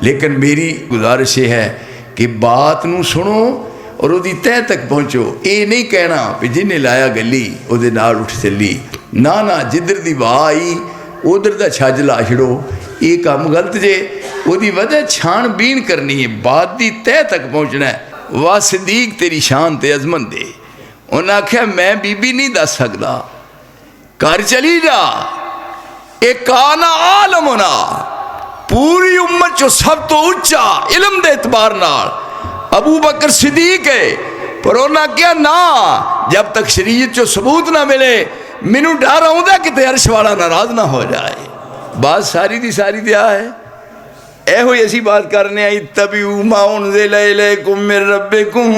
لیکن میری گزارش یہ ہے کہ بات نو سنو اور وہ تہ تک پہنچو. یہ نہیں کہنا کہ جنہیں لایا گلی وہ اٹھ چلی. نہ جدھر دی واہ آئی ادھر دا چھج لا چھڑو. یہ کام غلط جے. وہ وجہ چھان بین کرنی ہے, بات دی تہ تک پہنچنا ہے. واہ صدیق تیری شان تے عظمت دے. انہیں آخیا میں بی بی نہیں دس سکتا, گھر چلی جا. ایک آنا عالم ہونا پوری امت چو سب تو اچا علم دے اعتبار نال ابو بکر صدیق ہے. پر انہاں کیا نا, جب تک شریعت چو ثبوت نہ ملے مینوں ڈر آؤں کہ عرش والا ناراض نہ ہو جائے. بات ساری دی ساری دیا ہے. اے ہوئی ایسی بات کرنے آئی اتبعوا ما انزل الیکم من ربکم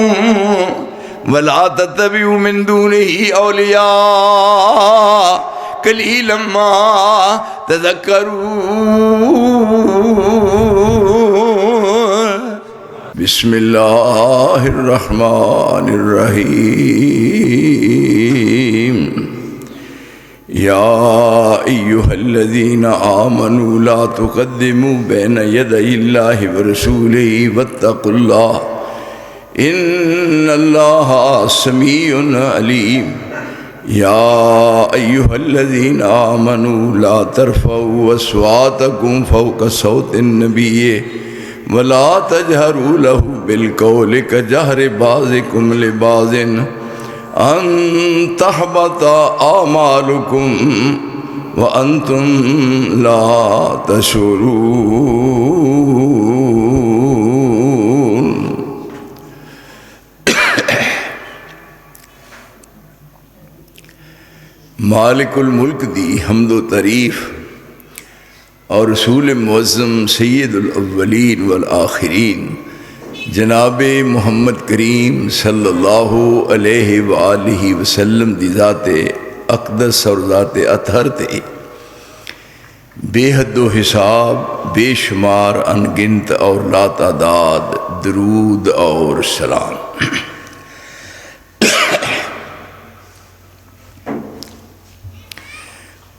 ولا تتبعوا من دونه اولیاء قلیلا ما تذکرون. بسم اللہ الرحمن الرحیم. یا ایہا الذین آمنوا لا تقدموا بین یدی اللہ ورسولہ واتقوا اللہ ان اللہ سمیع علیم. یا ایہا الذین آمنوا لا ترفعوا اصواتکم فوق صوت النبی ولا تجہروا لہ بالقول کجہر بعضکم لبعض ان تحبط اعمالکم وانتم لا تشعرون. مالک الملک دی حمد و تعریف اور رسول معظم سید الاولین والآخرین جناب محمد کریم صلی اللہ علیہ وآلہ وسلم دی ذات اقدس اور ذات اطہر تے بے حد و حساب بے شمار انگنت اور لا تعداد درود اور سلام.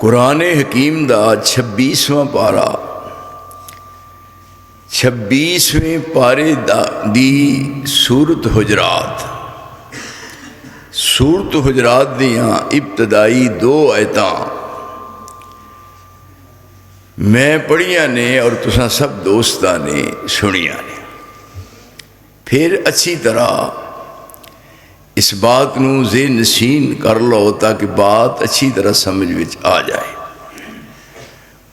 قرآن حکیم دا 26واں پارہ 26ویں پارے دی سورت حجرات. سورت حجرات دیاں ابتدائی 2 آیتاں میں پڑھیاں نے اور تساں سب دوستاں نے سنیاں نے. پھر اچھی طرح اس بات نو ذہن نشین کر لو تاکہ بات اچھی طرح سمجھ وچ آ جائے.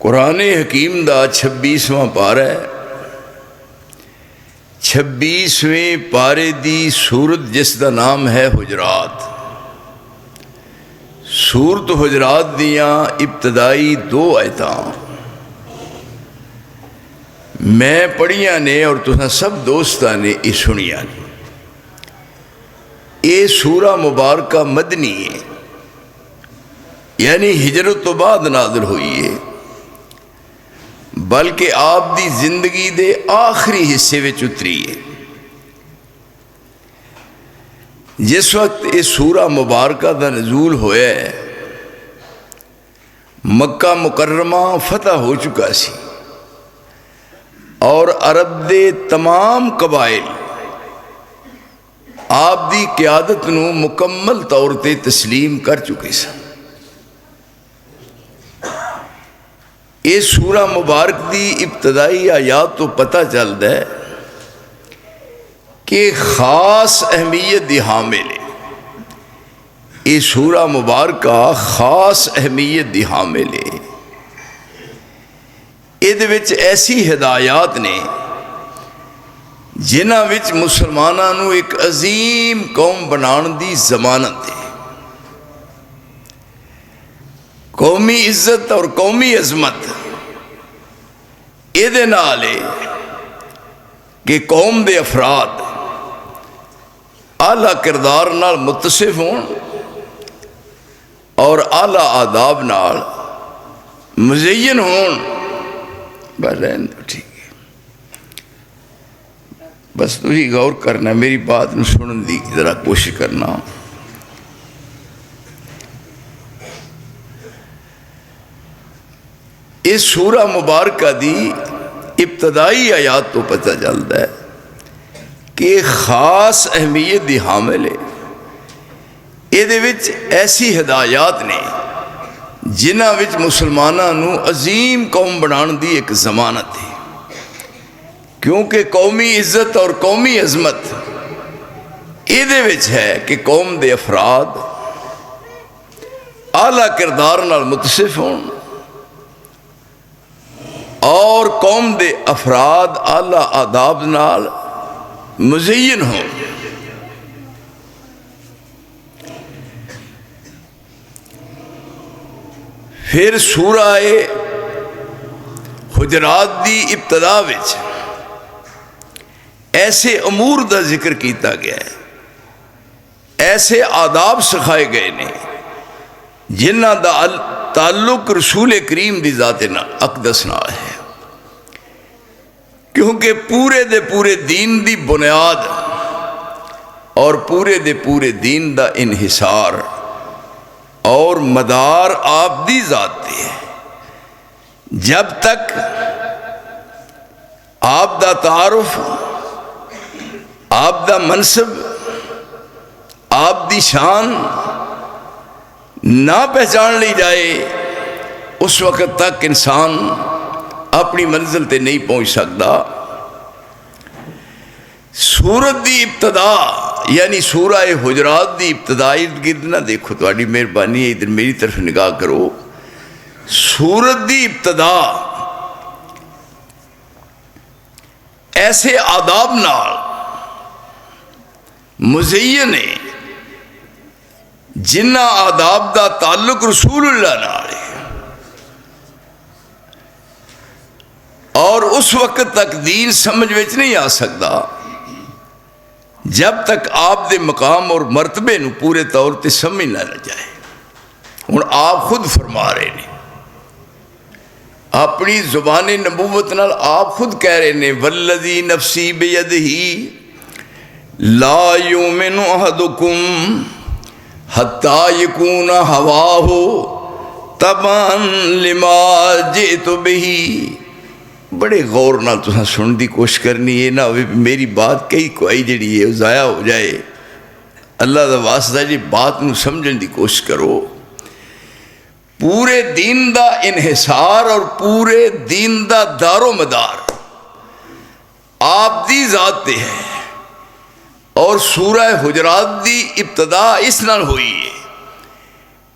قرآن حکیم دا 26واں پارہ ہے. 26ویں پارے دی سورت جس دا نام ہے حجرات. سورت حجرات دیاں ابتدائی 2 آیتاں میں پڑھیاں نے اور تساں سب دوستاں نے یہ سنیاں نے. یہ سورہ مبارکہ مدنی ہے, یعنی ہجرت تو بعد نازل ہوئی ہے, بلکہ آپ دی زندگی دے آخری حصے وچ اتری ہے. جس وقت یہ سورہ مبارکہ دا نزول ہویا ہے مکہ مکرمہ فتح ہو چکا سی اور عرب دے تمام قبائل آپ دی قیادت نو مکمل طور تے تسلیم کر چکے سن. یہ سورہ مبارک دی ابتدائی آیات تو پتہ چلتا ہے کہ خاص اہمیت دی حامل ہے. یہ سورہ مبارکہ خاص اہمیت دی حامل ہے. یہ وچ ایسی ہدایات نے جنہاں وچ مسلماناں نو ایک عظیم قوم بنان دی ضمانت ہے. قومی عزت اور قومی عظمت یہ نال ہے کہ قوم دے افراد اعلیٰ کردار نال متصف ہون اور اعلیٰ آداب نال مزین ہون. بس رہن دو, ٹھیک ہے, بس تھی غور کرنا, میری بات نو سنن دی ذرا کوشش کرنا. اس سورہ مبارکہ دی ابتدائی آیات تو پتہ چلتا ہے کہ خاص اہمیت دی حامل ہے. یہ ایسی ہدایات نے جنہاں وچ مسلمانوں نو عظیم قوم بنان دی ایک ضمانت ہے. کیونکہ قومی عزت اور قومی عظمت یہ ہے کہ قوم دے افراد اعلیٰ کردار نال متصف ہون اور قوم دے افراد اعلیٰ آداب نال مزین ہوں. پھر سورہ حجرات دی ابتدا وچ ایسے امور دا ذکر کیتا گیا ہے، ایسے آداب سکھائے گئے نے جنہ دا تعلق رسول کریم دی ذات اقدس نال ہے. کیونکہ پورے دے پورے دین دی بنیاد اور پورے دے پورے دین دا انحصار اور مدار آپ دی ذات تے ہے. جب تک آپ دا تعارف، آپ دا منصب، آپ دی شان نہ پہچان لی جائے اس وقت تک انسان اپنی منزل تے نہیں پہنچ سکتا. سورت دی ابتدا یعنی سورہ حجرات دی ابتدا ارد گرد نہ دیکھو، تہاڈی مہربانی ہے ادھر میری طرف نگاہ کرو. سورت دی ابتدا ایسے آداب نال مزین ہے جنہ آداب دا تعلق رسول اللہ نال ہے، اور اس وقت تک دین سمجھ وچ نہیں آ سکتا جب تک آپ دے مقام اور مرتبے نو پورے طور تے سمجھ نہ جائے. ہن آپ خود فرما رہے ہیں اپنی زبان نبوت نال، آپ خود کہہ رہے ہیں والذی نفسی بیدہ لا یؤمن احدکم حتی یکون ہواہ تبعا لما جئت بہ. بڑے غور نال تساں سنن دی کوشش کرنی ہے، نہ ہوئے میری بات کئی کوئی جڑی ہے ضائع ہو جائے. اللہ دا واسطہ جی بات نو سمجھن دی کوشش کرو. پورے دین دا انحصار اور پورے دین دا دار و مدار آپ دی ذات تے ہے، اور سورہ حجرات دی ابتدا اس نال ہوئی ہے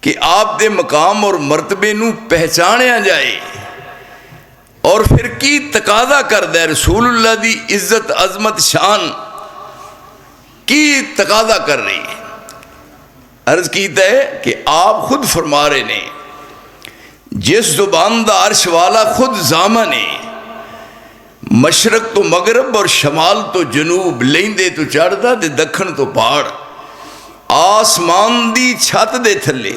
کہ آپ دے مقام اور مرتبے نو پہچانیا جائے. اور پھر کی تقاضا کردہ ہے رسول اللہ دی عزت عظمت شان کی تقاضا کر رہی ہے. عرض کیتا ہے کہ آپ خود فرما رہے نے جس زبان دا عرش والا خود ضامن ہے، مشرق تو مغرب اور شمال تو جنوب، لیندے تو چڑھدا تے دکھن تو پہاڑ، آسمان دی چھت دے تھلے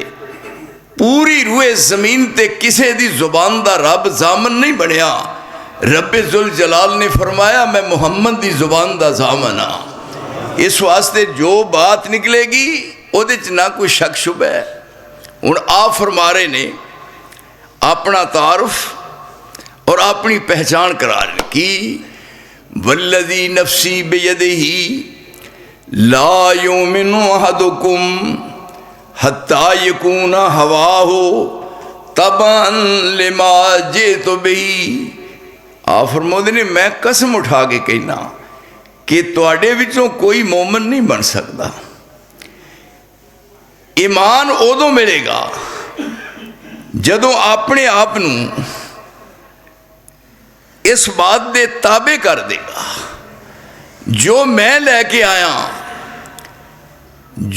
پوری روئے زمین تے کسے دی زبان دا رب ضامن نہیں بنیا. رب ذوالجلال نے فرمایا میں محمد دی زبان دا ضامن ہاں. اس واسطے جو بات نکلے گی او دے چ نہ کوئی شک شبہ ہے. ہن آپ فرما رہے نے اپنا تعارف اور اپنی پہچان کرا رہے کی والذی نفسی بیدہ لا یؤمن احدکم حتی یکون ہواہ تبعا لما جئت بہ. آپ فرماتے ہیں میں قسم اٹھا کے کہنا کہ تواڈے وچوں کوئی مومن نہیں بن سکتا. ایمان ادوں ملے گا جدوں اپنے آپ اس بات دے تابع کر دے گا جو میں لے کے آیا،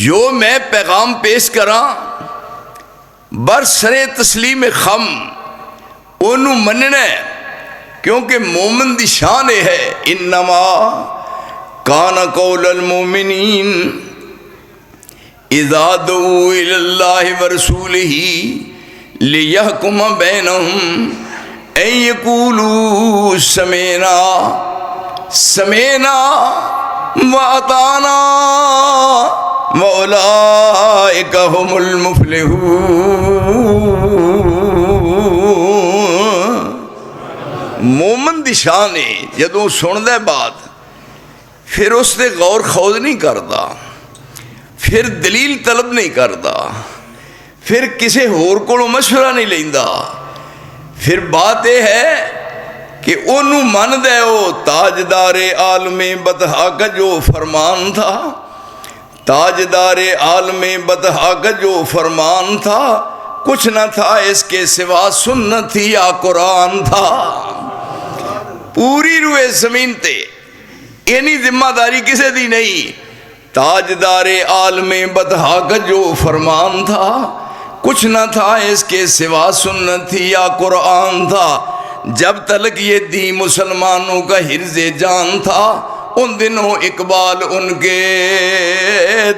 جو میں پیغام پیش کراں برسر تسلیم خم انہوں مننا ہے. کیونکہ مومن دی شان ہے انما کان قول المومنین اذا دعوا الی اللہ ورسولہ لیحکم بینہم ان یقولوا سمعنا سمعنا واطعنا وَأُولَئِكَ هُمُ الْمُفْلِحُونَ. مومن دی شان ہے جدوں سندا ہے بات پھر اس تے غور خوض نہیں کرتا، پھر دلیل طلب نہیں کرتا، پھر کسی ہور کولوں مشورہ نہیں لیندا، پھر بات یہ ہے کہ انہوں من دے او تاجدار عالم بطحا کا جو فرمان تھا، تاجدار عالم بطحا کا جو فرمان تھا، کچھ نہ تھا اس کے سوا سنت تھی یا قرآن تھا۔ پوری روئے زمین تے اینی ذمہ داری کسے دی نہیں، تاجدار عالم بطحا کا جو فرمان تھا، کچھ نہ تھا اس کے سوا سنت تھی یا قرآن تھا۔ جب تلک یہ دی مسلمانوں کا حرز جان تھا، ان دنوں اقبال ان کے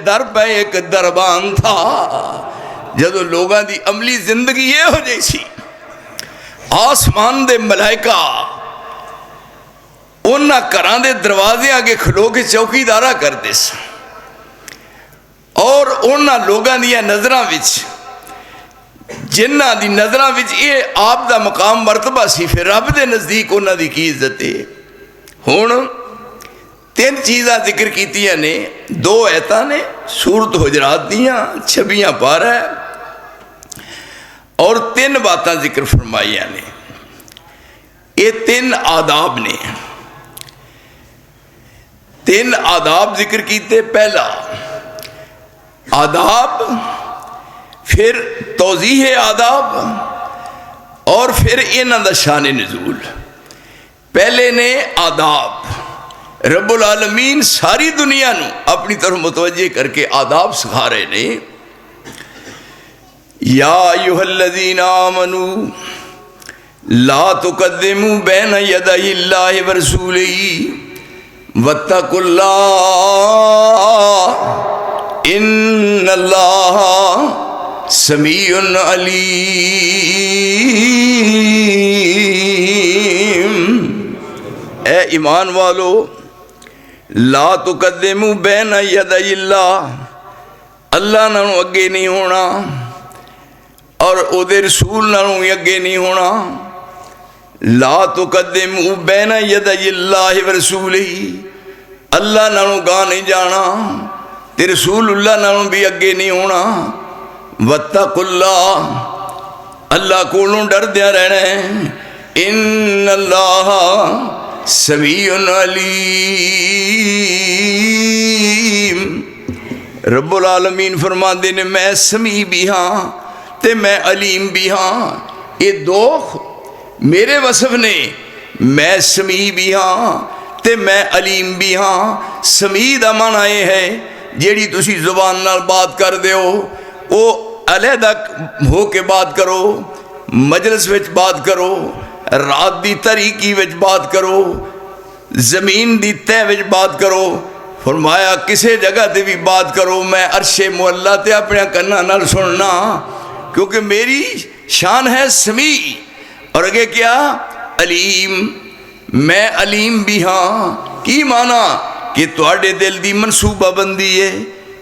در پہ ایک دربان تھا۔ جدو لوگاں دی عملی زندگی یہ ہو جیسی، آسمان دے ملائکہ انہا کران دے دروازے آگے کھلو کے چوکی دارہ کر دے سا، اور انہا لوگاں دیا نظرہ وچ جنہ دی نظرہ وچ یہ آپ دا مقام مرتبہ سی، پھر رب دے نزدیک انہا دی کی عزت ہے۔ ہون 3 چیزاں ذکر کیتیاں نے، 2 ایتاں نے سورت حجرات دیاں 26 پارہ ہے، اور 3 باتاں ذکر فرمائیاں نے۔ یہ 3 آداب نے، 3 آداب ذکر کیتے۔ پہلا آداب، پھر توضیح آداب، اور پھر انہاں دا شان نزول۔ پہلے نے آداب، رب العالمین ساری دنیا نو اپنی طرف متوجہ کر کے آداب سکھا رہے نے۔ یا ایھا الذین آمنوا لا تقدموا بین یدی اللہ ورسولہ واتقوا اللہ ان اللہ سمیع علیم۔ اے ایمان والو، لا تقدموا بین یدی اللہ، اللہ نالوں اگے نہیں ہونا اور او دے رسول نالوں اگے نہیں ہونا۔ لا تقدموا بین یدی اللہ ورسولہ، اللہ نالوں گاہ نہیں جانا تے رسول اللہ نالوں بھی اگے نہیں ہونا۔ واتقوا اللہ، اللہ کولوں ڈر دیا رہنا ہے۔ ان اللہ سمیع علیم، رب العالمین فرماندے نے میں سمیع بھی ہاں تے میں علیم بھی ہاں۔ یہ 2 میرے وصف نے، میں سمیع بھی ہاں تے میں علیم بھی ہاں۔ سمیع دا معنی یہ ہے جیڑی تسی زبان نال بات کر دیو او علیحدہ ہو کے بات کرو، مجلس وچ بات کرو، رات دی تاریکی وچ بات کرو، زمین دی تہ وچ بات کرو۔ فرمایا کسے جگہ تے بھی بات کرو، میں عرش معلیٰ تے اپنے کنا نال سننا، کیونکہ میری شان ہے سمیع۔ اور اگے کیا؟ علیم، میں علیم بھی ہاں۔ کی معنی؟ کہ تواڈے دل دی منصوبہ بندی ہے،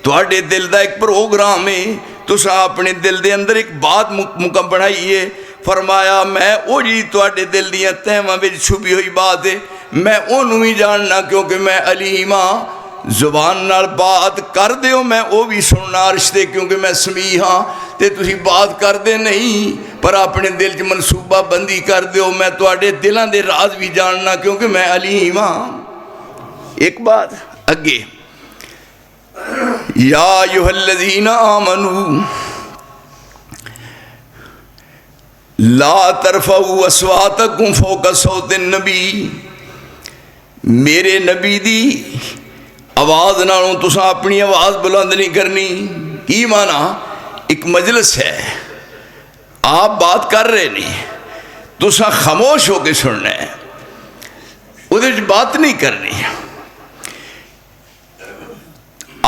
تواڈے دل دا ایک پروگرام ہے، تسا اپنے دل دے اندر ایک بات مکم بڑھائی ہے۔ فرمایا میں او جی تواڈے دل دیاں تہواں وچ چھپی ہوئی بات ہے میں اونوں ہی جاننا، کیونکہ میں علیم ہاں۔ زبان نال بات کر دیو میں او بھی سننا عرش تے، کیونکہ میں سمیع ہاں۔ تے تسی بات کر دے نہیں پر اپنے دل چ منصوبہ بندی کر دیو، میں تواڈے دلاں دے راز بھی جاننا، کیونکہ میں علیم ہاں۔ ایک بات اگے، یا ایھا الذین آمنوا لا ترفعوا اصواتکم فوق صوت النبی، میرے نبی دی آواز نالوں تساں اپنی آواز بلند نہیں کرنی۔ کی معنی؟ ایک مجلس ہے، آپ بات کر رہے نہیں، تساں خاموش ہو کے سننا ہے، ادھر بات نہیں کرنی۔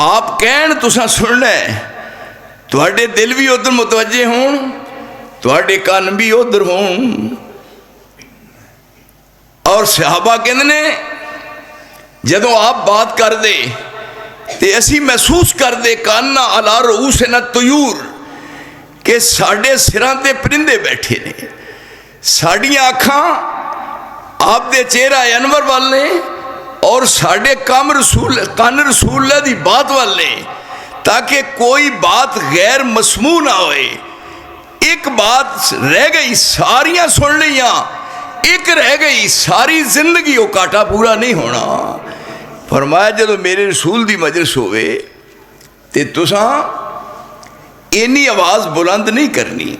آپ کہن تساں سننا ہے، تواڈے دل بھی ادھر متوجہ ہون، تواڈے کان بھی ادھر ہون۔ اور صحابہ کہندے نے جدوں آپ بات کر دے تے اسی محسوس کر دے کاننا علی رؤوسنا الطیور کہ ساڈے سراں تے پرندے بیٹھے نے، ساڈیاں اکھاں آپ دے چہرہ انور والے اور ساڑھے کن رسول اللہ دی بات والے، تاکہ کوئی بات غیر مسموع نہ ہوئے۔ ایک بات رہ گئی ساریاں سن لیاں، ایک رہ گئی ساری زندگی وہ کاٹا پورا نہیں ہونا۔ فرمایا جدو میرے رسول دی مجلس ہوئے تے تساں اینی آواز بلند نہیں کرنی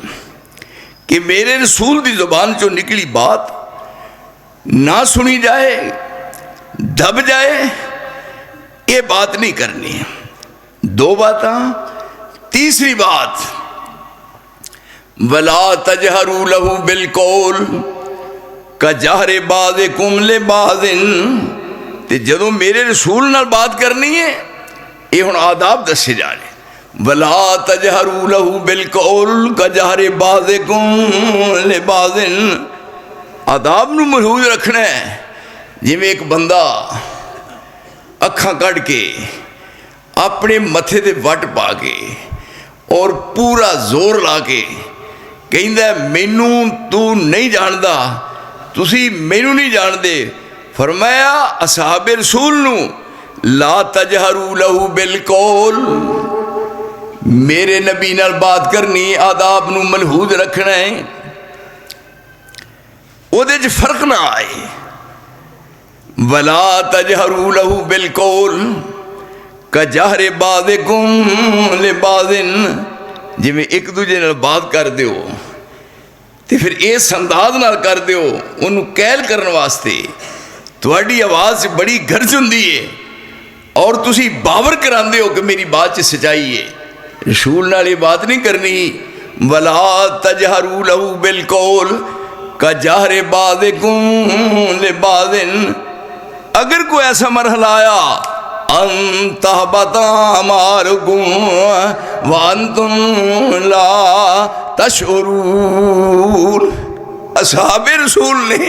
کہ میرے رسول دی زبان چو نکلی بات نہ سنی جائے، دب جائے، یہ بات نہیں کرنی۔ دو باتاں۔ تیسری بات، وَلَا تَجْهَرُوا لَهُ بِالْقَوْلِ كَجَهْرِ بَعْضِكُمْ لِبَعْضٍ۔ تے جدوں میرے رسول نال بات کرنی ہے، یہ ہن آداب دسے جا رہے۔ وَلَا تَجْهَرُوا لَهُ بِالْقَوْلِ كَجَهْرِ بَعْضِكُمْ لِبَعْضٍ۔ آداب نو محفوظ رکھنا ہے۔ جی میں ایک بندہ اکھاں کڑ کے اپنے متھے دے وٹ پا کے اور پورا زور لا کے کہندا ہے مینوں تو نہیں جاندا، تسی مینوں نہیں جاندے۔ فرمایا اصحاب رسول نو لا تجہروا لہ بالقول، میرے نبی نال بات کرنی آداب نو ملحوظ رکھنا ہے، او دے چ فرق نہ آئے۔ وَلَا تَجْهَرُوا لَهُ بِالْقَوْلِ كَجَهْرِ بَعْضِكُمْ لِبَعْضٍ۔ جی میں ایک دوجے نال بات کر دیو تے پھر اس انداز نال کر دیو انہوں کیل کرن واسطے تواڈی آواز بڑی گرج ہوندی ہے اور تسی باور کراندے ہو کہ میری بات چ سچائی ہے۔ رسول نال یہ بات نہیں کرنی۔ وَلَا تَجْهَرُوا لَهُ بِالْقَوْلِ كَجَهْرِ بَعْضِكُمْ لِبَعْضٍ۔ اگر کوئی ایسا مرحلہ آیا ان تحبط اعمالکم وانتم لا تشعرون۔ اصحاب رسول نے،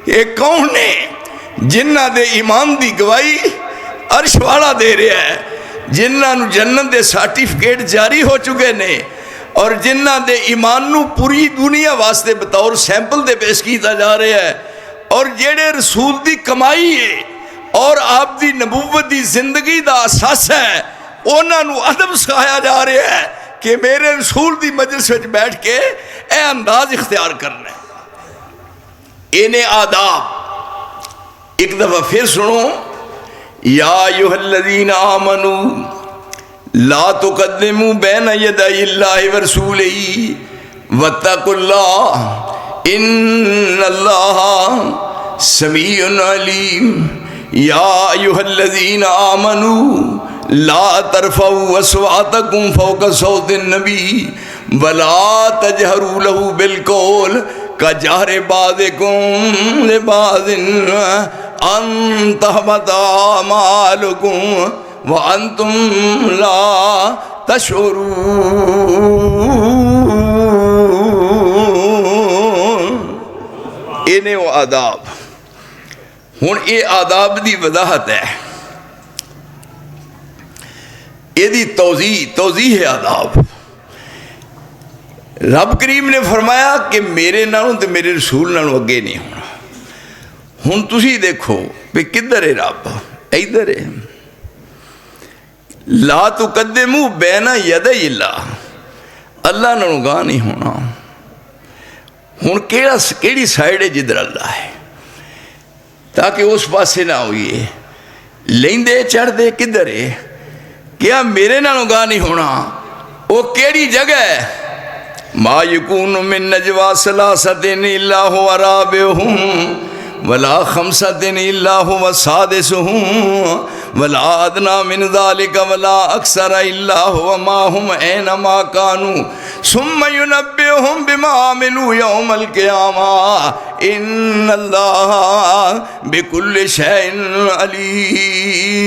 یہ کون نے جنہ دے ایمان دی گواہی عرش والا دے رہا ہے، جنہ نو جنت دے سرٹیفکیٹ جاری ہو چکے نے، اور جنہ دے ایمان نو پوری دنیا واسطے بطور سیمپل دے پیش کیتا جا رہا ہے، اور جیڑے رسول دی کمائی ہے اور آپ دی نبوت دی زندگی دا اساس ہے، انہاں نو ادب سکھایا جا رہا ہے کہ میرے رسول دی مجلس وچ بیٹھ کے اے انداز اختیار کرنا ہے۔ انہیں آداب ایک دفعہ پھر سنو۔ یا ایھا الذین آمنوا لا تقدموا بین یدی اللہ ورسولہ واتقوا اللہ ان اللہ سمیع علیم۔ یا ایھا الذین آمنوا لا ترفعوا اصواتکم فوق صوت النبی ولا تجہروا لہ بالقول کجہر بعضکم لبعض ان تحبط اعمالکم وانتم لا تشعرون۔ انہیں وہ آداب۔ ہن یہ آداب دی وضاحت ہے، یہ دی توضیح ہے آداب۔ رب کریم نے فرمایا کہ میرے نالوں تے میرے رسول نالوں اگے نہیں ہونا۔ ہن تسی دیکھو کہ کدھر ہے رب؟ ادھر ہے۔ لا تقدموا بین یدی اللہ، اللہ نالوں گاہ نہیں ہونا۔ ہن کیڑی سائیڈ ہے جدھر اللہ ہے، تاکہ اس پاسے نہ ہوئیے لیندے چڑھ دے کدھر ہے؟ کیا میرے نالوں گاہ نہیں ہونا؟ وہ کیڑی جگہ ہے؟ ما یکون من نجوا ثلاثۃ الا هو رابعهم ولا خمسۃ الا هو سادسهم ولا ادنى من ذلك ولا اکثر الا هو معهم اينما كانوا ثم ينبئهم بما عملوا يوم القيامة ان الله بكل شيء عليم۔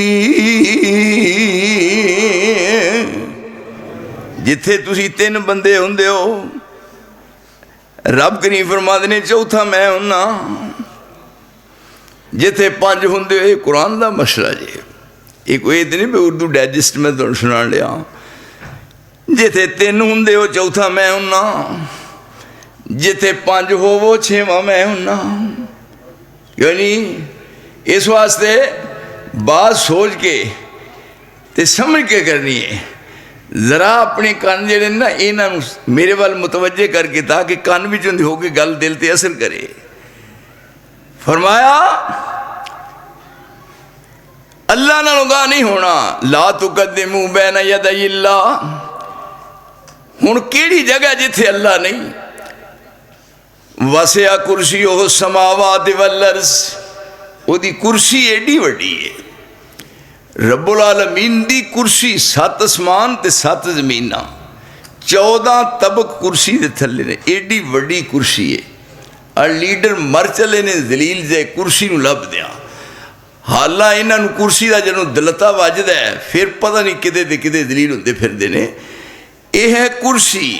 جتھے تسی تین بندے ہوندے ہو، رب کریم فرماتے نے چوتھا میں ہونا۔ جتھے پانچ ہوندے ہو، قرآن دا مسئلہ جی، یہ کوئی نہیں بھی اردو ڈائجسٹ میں تو سنا لیا۔ جتھے تین ہوندے ہو چوتھا میں ہونا، جتھے پانچ ہو وہ چھواں میں ہونا۔ یعنی اس واسطے بات سوچ کے تے سمجھ کے کرنی ہے. ذرا اپنے کان جڑے نا انہاں میرے وال متوجہ کر کے تاکہ کان وچ ہو کے گل دل تے اثر کرے. فرمایا اللہ نال گاہ نہیں ہونا. لا تقدموا بین یدی اللہ. ہن کیڑی جگہ جتھے اللہ نہیں؟ وسع کرسیہ السماوات والارض. وہ دی کرسی ایڈی وڈی ہے. رب العالمین دی کرسی 7 اسمان تے 7 زمیناں 14 طبق کرسی دے تھلے نے. ایڈی وڈی کرسی ہے. اور لیڈر مر چلے نے ذلیل جے کرسی نو لب دیا. حالہ انہاں نو کرسی دا جنوں دلتا واجد ہے پھر پتہ نہیں کدے دے کدے ذلیل ہوندے پھر دینے. یہ ہے کرسی.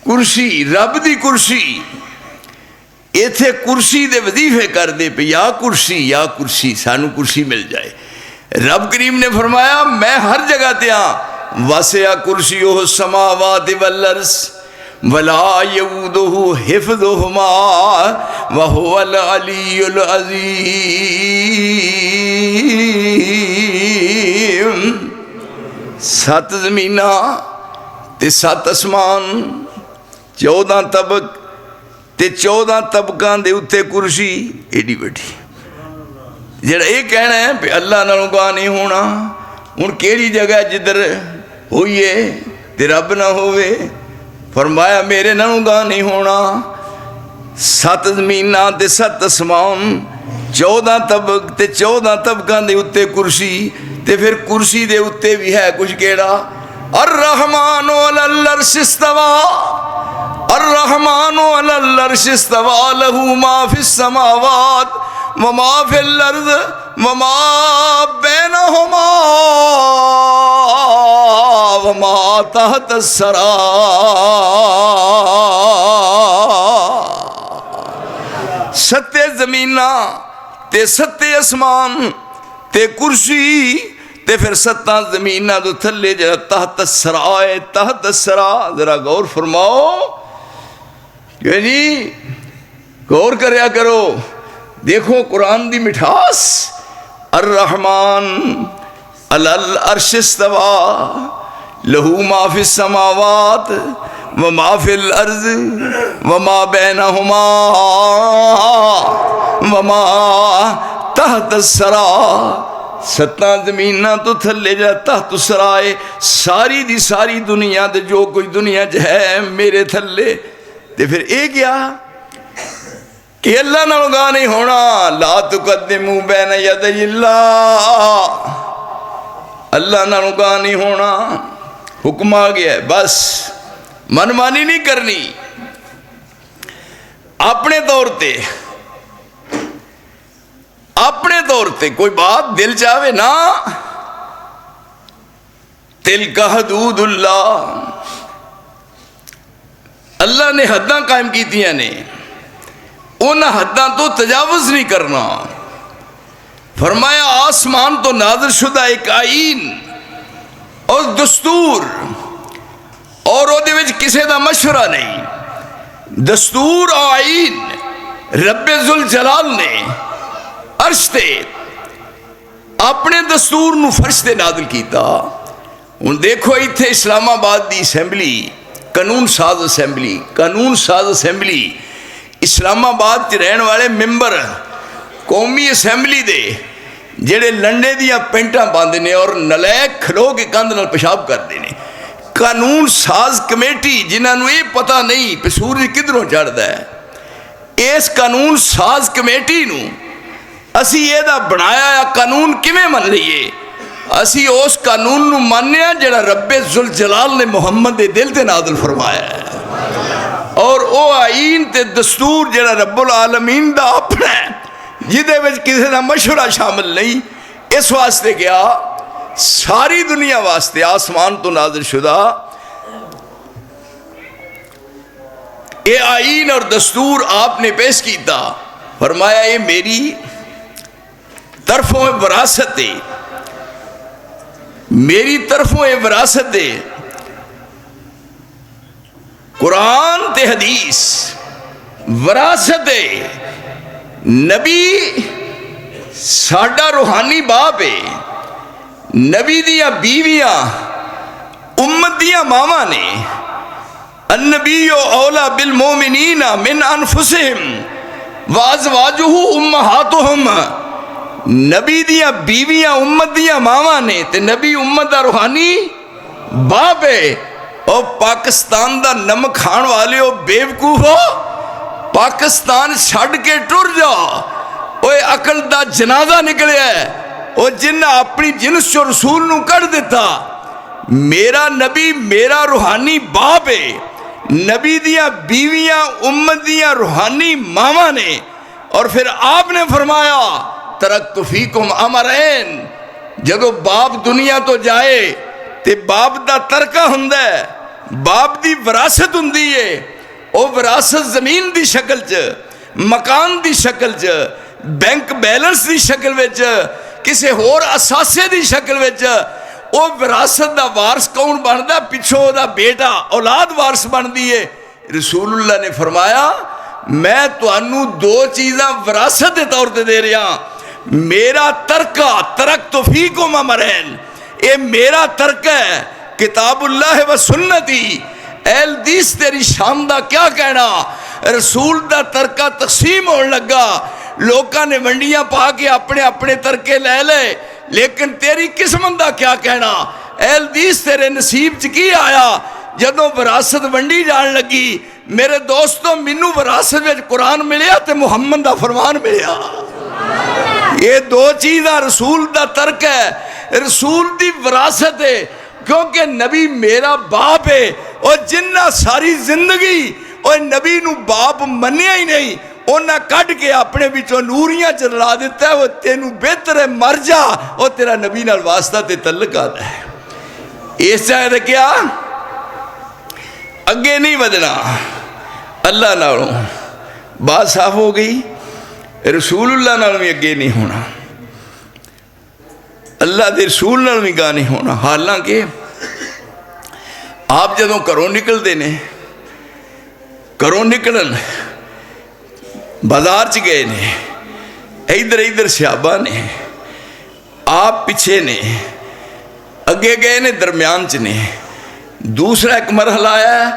کرسی رب دی کرسی. ایتھے کرسی دے وظیفے کر دے پہ یا کرسی سانو کرسی مل جائے. رب کریم نے فرمایا میں ہر جگہ تے ہاں. وسع کرسیہ السماوات والارض ولا یؤودہ حفظہما وہو العلی العظیم. 7 زمیناں تے 7 اسمان 14 طبق تے 14 طبقاں دے اتے کرسی ایڈی وڈی. جڑا یہ کہنا ہے کہ اللہ نالوں گاہ نہیں ہونا. ہن کیڑی جگہ جدھر ہوئیے تے رب نہ ہوئے؟ فرمایا میرے نالوں گاہ نہیں ہونا. 7 زمیناں تے 7 اسمان 14 طبق تے 14 طبقاں دے اتے کرسی. تے پھر کرسی دے اتے بھی ہے کچھ کیڑا. الرحمن علی العرش استوى. الرحمن علی العرش استوى له ما فی السماوات وما فی الارض وما بینہما وما تحت الثری. ستے زمیناں تے ستے اسمان تے کرسی تے پھر 7 زمیناں دو تھلے جڑا تحت الثری. تحت الثری ذرا غور فرماؤ. یعنی غور کریا کرو. دیکھو قرآن دی مٹھاس. الرحمن علی العرش استوى لہو ما فی السماوات وما فی الارض وما بینہما وما تحت الثری. 7 زمیناں تو تھلے جا تحت الثری. ساری دی ساری دنیا دے جو کوئی دنیا ہے میرے تھلے. تے پھر اے کیا کہ اللہ نہ گاہ نہیں ہونا. لا تقدموا بین یدی اللہ. اللہ نہ گاہ نہیں ہونا. حکم آ گیا ہے بس. منمانی نہیں کرنی. اپنے طور تے کوئی بات دل چاہے نا. تلک حدود اللہ. اللہ نے حداں قائم کیتیاں نے. ان حداں تو تجاوز نہیں کرنا. فرمایا آسمان تو نازل شدہ ایک آئین اور دستور اور وہ دے وچ کسے دا مشورہ نہیں. دستور اور آئین رب ذوالجلال نے عرش تے اپنے دستور نو فرش تے نازل کیتا. ہن دیکھو ایتھے اسلام آباد دی اسمبلی قانون ساز اسمبلی اسلام آباد چ رہن والے ممبر قومی اسمبلی دے جڑے لنڈے دیا پینٹاں باندھے نے اور نلیک کھلو کے کندھ نال پیشاب کرتے ہیں. قانون ساز کمیٹی جنہاں نو یہ پتہ نہیں کہ سورج کدھروں چڑھدا ہے. اس قانون ساز کمیٹی نو اسی یہ دا بنایا قانون کیویں من لئیے؟ اسی اس قانون نو مانیا جڑا رب ذوالجلال نے محمد دے دل تے نازل فرمایا ہے. اور او آئین تے دستور جڑا رب العالمین دا اپنا ہے جدے وچ کسی دا مشورہ شامل نہیں. اس واسطے کیا ساری دنیا واسطے آسمان تو نازل شدہ یہ آئین اور دستور آپ نے پیش کیتا. فرمایا یہ میری طرفوں میں وراثت ہے. میری طرفوں یہ وراثت ہے. قرآن تے حدیث وراثت ہے. نبی ساڈا روحانی باپ ہے، نبی دیاں بیویاں امت دیاں ماواں نے، النبی اولا بالمومنین من انفسہم وازواجہ امہاتہم، نبی دیاں بیویاں امت دیاں ماواں نے تے نبی امت دا روحانی باپ ہے۔ او پاکستان دا نمک کھان والے او بیوقوفو، پاکستان چھڈ کے ٹر جا، اوے عقل دا جنازہ نکلیا ہے، او جن اپنی جنس چو رسول نو کر دیتا۔ میرا نبی میرا روحانی باپ ہے، نبی دیاں بیویاں امت دیاں روحانی ماما نے، اور پھر آپ نے فرمایا ترکت فیکم امرین، جدو باپ دنیا تو جائے تے باپ دا ترکہ ہندہ ہے، باپ دی وراثت ہندی ہے، او وراثت زمین دی شکل چ، مکان دی شکل چ، بینک بیلنس دی شکل وچ، کسے ہور اثاثے دی شکل وچ، او وراثت دا وارث کون بندا؟ پچھو دا بیٹا اولاد وارث بن دیئے۔ رسول اللہ نے فرمایا میں تانوں دو چیزاں وراثت دے طور تے دے رہا، میرا ترکہ ترکت فیکم امرین، اے میرا ترکہ ہے کتاب اللہ و سنتی۔ اے حدیث تیری شان دا کیا کہنا؟ رسول دا ترکہ تقسیم ہونے لگا، لوکاں نے منڈیاں پا کے اپنے اپنے ترکے لے لے، لیکن تیری قسمت دا کیا کہنا؟ اے حدیث تیرے نصیب چ کی آیا؟ جدوں وراثت ونڈی جان لگی، میرے دوستوں مینوں وراثت وچ قرآن ملیا تے محمد دا فرمان ملیا۔ یہ دو چیزاں رسول دا ترک ہے، رسول دی وراثت ہے، کیونکہ نبی میرا باپ ہے، اور جنہ ساری زندگی اور نبی نو باپ منیا ہی نہیں، انہاں کٹ کے اپنے بچوں نوریاں چلا دیتا ہے، وہ تینوں بہتر ہے مر جا، اور تیرا نبی نال واسطہ تے تعلق آتا ہے۔ اس چاہے کیا اگے نہیں ودنا اللہ نالوں، بات صاف ہو گئی، رسول اللہ نال بھی اگے نہیں ہونا، اللہ دے رسول نال بھی گاہ نہیں ہونا۔ حالانکہ آپ جدوں گھروں نکل دینے، گھروں نکلن بازار چ گئے نے، ادھر ادھر صحابہ نے، آپ پیچھے نے، اگے گئے نے، درمیان چ نے، دوسرا ایک مرحلہ آیا ہے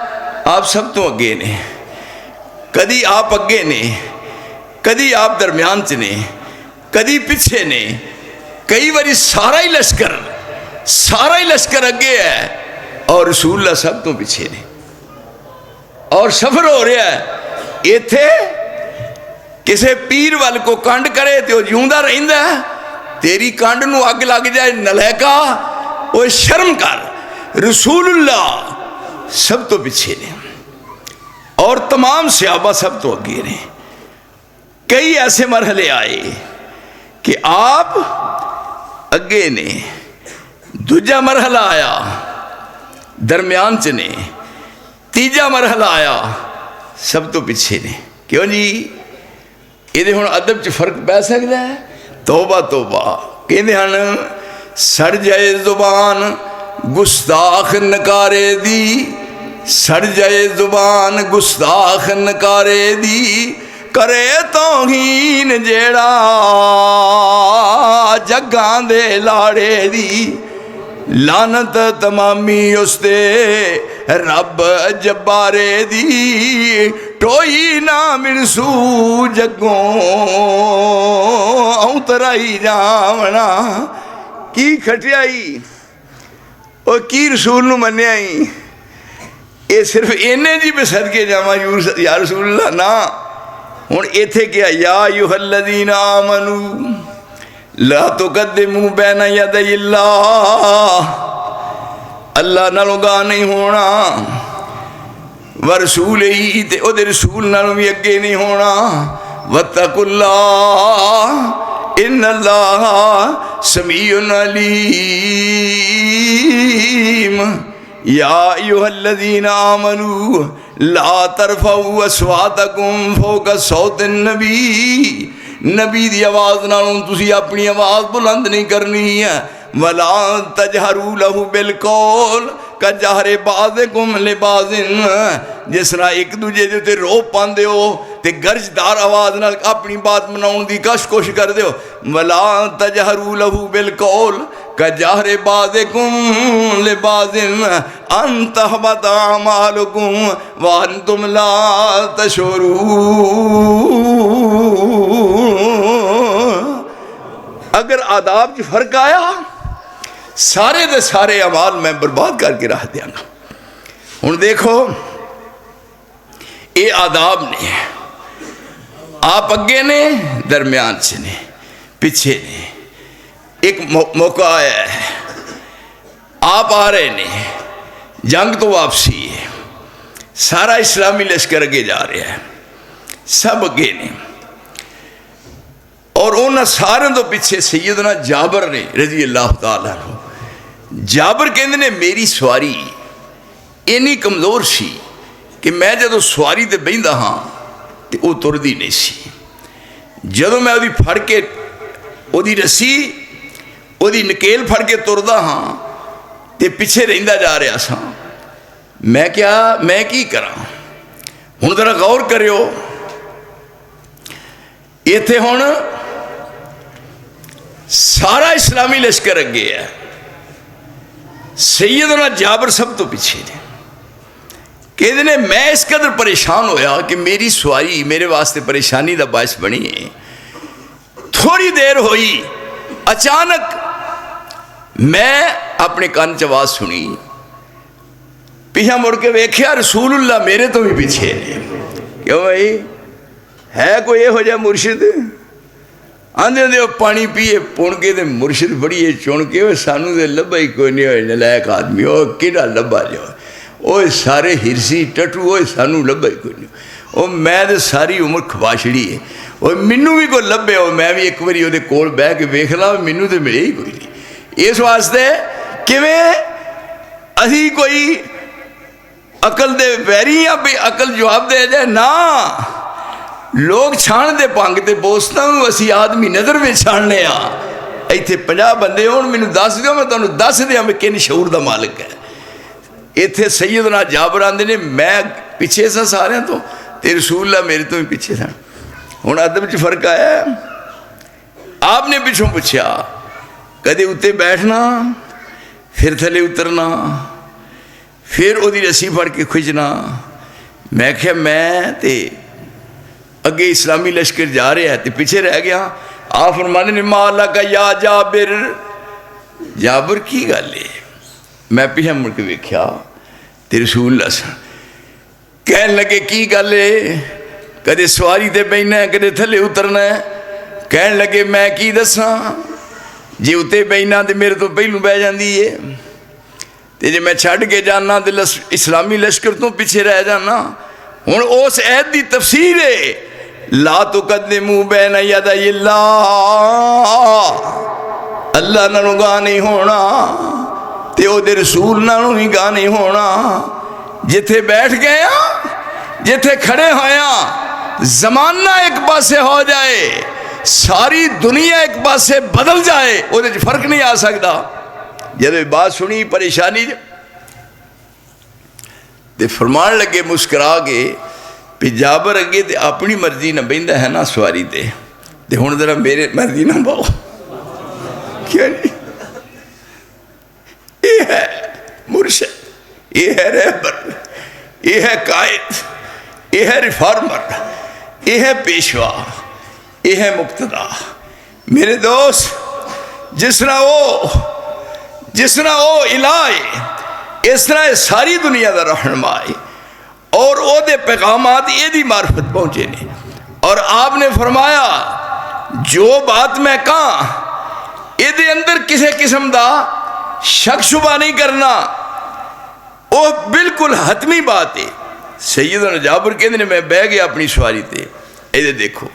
آپ سب تو اگے نے، کدی آپ اگے نے، کدی آپ درمیان چ نے، کدی پیچھے نے، کئی باری سارا ہی لشکر اگے ہے اور رسول اللہ سب تو پیچھے نے، اور سفر ہو رہا ہے۔ ایتھے کسے پیر وال کو کانڈ کرے تو جیوندا رہندا ہے، تیری کانڈ نو اگ لگ جائے نلیکا، وہ شرم کر۔ رسول اللہ سب تو پیچھے نے اور تمام صحابہ سب تو اگے نے۔ کئی ایسے مرحلے آئے کہ آپ اگے نے، دوجا مرحلہ آیا درمیان چ نے، تیجا مرحلہ آیا سب تو پیچھے نے۔ کیوں جی؟ یہ ہن ادب چ فرق پی سکتا ہے؟ توبہ توبہ کہندے ہن سڑ جائے زبان گستاخ نکارے دی، سڑ جائے زبان گستاخ نکارے دی، کرے توہین جیڑا جگاں دے لاڑے دی، لعنت تمامی اس تے رب جبارے دی، ٹوئی نہ منسو جگوں اترائی جاونا۔ کی کھٹیائی اور کی رسول نو منیائی، یہ صرف اینے جی پہ صدقے جاما یا رسول اللہ نا۔ ہن ایتھے کیا یا ایھا الذین آمنوا لا تقدموا بین یدی اللہ، اللہ نالوں گاہ نہیں ہونا، ورسولہ تے او دے رسول نالوں بھی اگے نہیں ہونا، واتقوا اللہ ان اللہ سمیع علیم۔ یا ایھا الذین آمنوا لا ترفعوا اصواتکم فوق صوت النبی، نبی دی آواز نالوں تسی اپنی آواز بلند نہیں کرنی ہے، ولا تجہروا لہ بالقول کجہر بعضکم لبعض، جس طرح ایک دوجے دے تے رو پاندے ہو تے گرجدار آواز نال اپنی بات مناؤن دی کوشش کر دیو. ولا تجہروا لہ بالقول کجہر بعضکم لبعض ان تحبط اعمالکم وانتم لا تشعرون. اگر آداب چ فرق آیا سارے دے سارے اعمال میں برباد کر کے رکھ دیاں گا. ہن دیکھو یہ آداب نے، آپ اگے نے، درمیان سے نے، پیچھے نے. ایک موقع آیا ہے، آپ آ رہے نے، جنگ تو واپسی ہے، سارا اسلامی لشکر اگے جا رہا ہے، سب اگے نے، اور انہاں سارے تو پیچھے سیدنا جابر نے رضی اللہ تعالیٰ عنہ. جابر کہندے نے میری سواری اینی کمزور سی کہ میں جدو سواری تے بہندا ہاں تے وہ تردی نہیں سی. جدو میں وہی پھڑ کے وہی رسی وہی نکیل پھڑ کے تردا ہاں تے پیچھے رہندا جا رہا سا. میں کی کراں؟ ہن ذرا غور کریو، ایتھے ہن سارا اسلامی لشکر اگے ہے، سیدنا جابر سب تو پیچھے نے. کہتے ہیں میں اس قدر پریشان ہویا کہ میری سواری میرے واسطے پریشانی دا باعث بنی ہے. تھوڑی دیر ہوئی، اچانک میں اپنے کان چ آواز سنی، پیچھے مڑ کے ویکھیا رسول اللہ میرے تو بھی پیچھے نے. کیوں بھائی ہے کوئی یہ ہو جائے مرشد؟ آندے دے پانی پیے پون کے دے مرشد بڑی ہے چون کے وہ سانو دے لبا ہی کوئی نہیں ہوئے نلائق آدمی وہ کیڑا لبا جو وہ سارے ہرسی ٹٹو وہ سانو لبا ہی کوئی نہیں. وہ میں دے ساری عمر کھوا چھڑی ہے، وہ منو بھی کوئی لبے ہو میں بھی ایک باری وہ کول بہ کے ویکھ لا منو تے ملے ہی کوئی نہیں. اس واسطے کیویں اسی کوئی عقل دے ویری یا بھی عقل جواب دے جائے نا. لوگ چھان دے پانگ تے بوستا ہوں اسی آدمی نظر میں چھاننے آ ایتھے 50 بندے ہون مینوں دس دیو میں تانوں دس دیاں میں کن شعور دا مالک ہے. ایتھے سیدنا جابر آندے نے میں پیچھے سا سارے تو تے رسول اللہ میرے تو بھی پیچھے سن. ہن ادب چ فرق آیا ہے. آپ نے پیچھوں پوچھا کدے اتے بیٹھنا پھر تھلے اترنا پھر وہ رسی پھڑ کے کھچنا. میں کہا میں تے اگے اسلامی لشکر جا رہے ہیں تے پیچھے رہ گیا. آپ فرمانے نے مالا کا یا جابر، جابر کی گل ہے؟ میں پیچھے مڑ کے ویکھیا تے رسول اللہ صلی اللہ علیہ وسلم کہن لگے کی گل ہے؟ کدے سواری تے بہنا ہے کدے تھلے اترنا ہے. کہن لگے میں کی دساں جی اتے بہنا تے میرے تو پہلوں بہ جاندی ہے تے جے میں چھڈ کے جانا تے اسلامی لشکر تو پیچھے رہ جانا. ہن اس عہد دی تفسیر ہے لا تقدموا بین یدی اللہ، اللہ نالوں گاہ نہیں ہونا تے او دے رسول نالوں ہی گاہ نہیں ہونا. جتھے بیٹھ گئے جتھے کھڑے ہویا زمانہ ایک پاسے ہو جائے ساری دنیا ایک پاسے بدل جائے وہ دے فرق نہیں آ سکتا. جب بات سنی پریشانی تے فرمان لگے مسکرا کے پہ جابر اگے تے اپنی مرضی نہ بہندا ہے نا سواری تے ہن ذرا میرے مرضی نہ باؤ. کیا نہیں یہ ہے مرشد، یہ ہے رہبر، یہ ہے قائد، یہ ہے ریفارمر، یہ ہے پیشوا، یہ ہے مقتدا. میرے دوست جس طرح وہ الہ اس طرح ساری دنیا دا رہنما ہے اور او دے پیغامات یہ دی معرفت پہنچے نے. اور آپ نے فرمایا جو بات میں کہاں یہ دے اندر کسی قسم دا شک شبہ نہیں کرنا، وہ بالکل حتمی بات ہے. سیدنا جابر کہندے نے میں بہ گیا اپنی سواری تے یہ دیکھو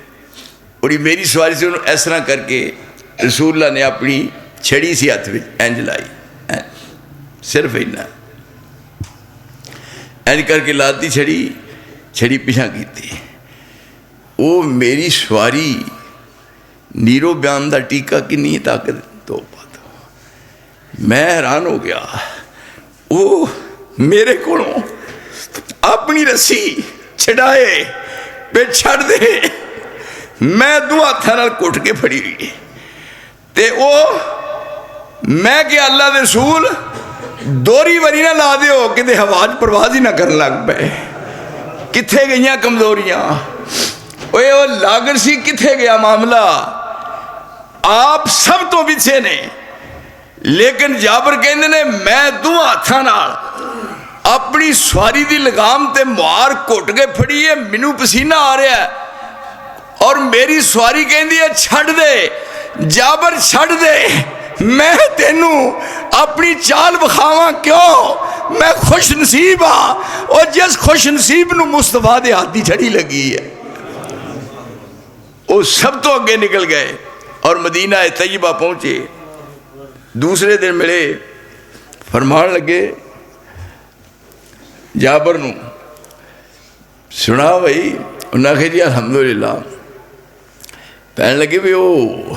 اور میری سواری سے انہوں اس طرح کر کے رسول اللہ نے اپنی چھڑی سی ہاتھ میں اینج لائی، صرف اینا اینج کر کے لاتی چھڑی پیچھا کیتی. وہ میری سواری نیرو بیان دا ٹیکہ کنی طاقت تو پاتا میں حیران ہو گیا. وہ میرے کولوں اپنی رسی چھڑائے پہ چھڑ دے, میں دو ہاتھاں نال کٹ کے پھڑی ہوئی تے او میں کہ اللہ دے رسول دوری وری نہ لا دیو کہ دے ہوا پرواز ہی نہ کرن لگ پے. کتھے گئیاں کمزوریاں؟ اوے او لاگر سی کتھے گیا معاملہ؟ آپ سب تو پیچھے نے, لیکن جابر کہندے نے میں دو ہاتھاں نال اپنی سواری دی لگام تے مار کٹ کے پھڑی ہے, مینوں پسینہ آ رہا ہے اور میری سواری کہندی ہے چھڑ دے جابر چھڑ دے, میں تینوں اپنی چال بخاواں کیوں؟ میں خوش نصیب ہاں, اور جس خوش نصیب نو مصطفیٰ دے ہاتھ دی چھڑی لگی ہے. وہ سب تو اگے نکل گئے اور مدینہ طیبہ پہنچے. دوسرے دن ملے, فرمان لگے جابر نو, سنا بھائی؟ انہاں کہا جی الحمدللہ. کہنے لگے بھی وہ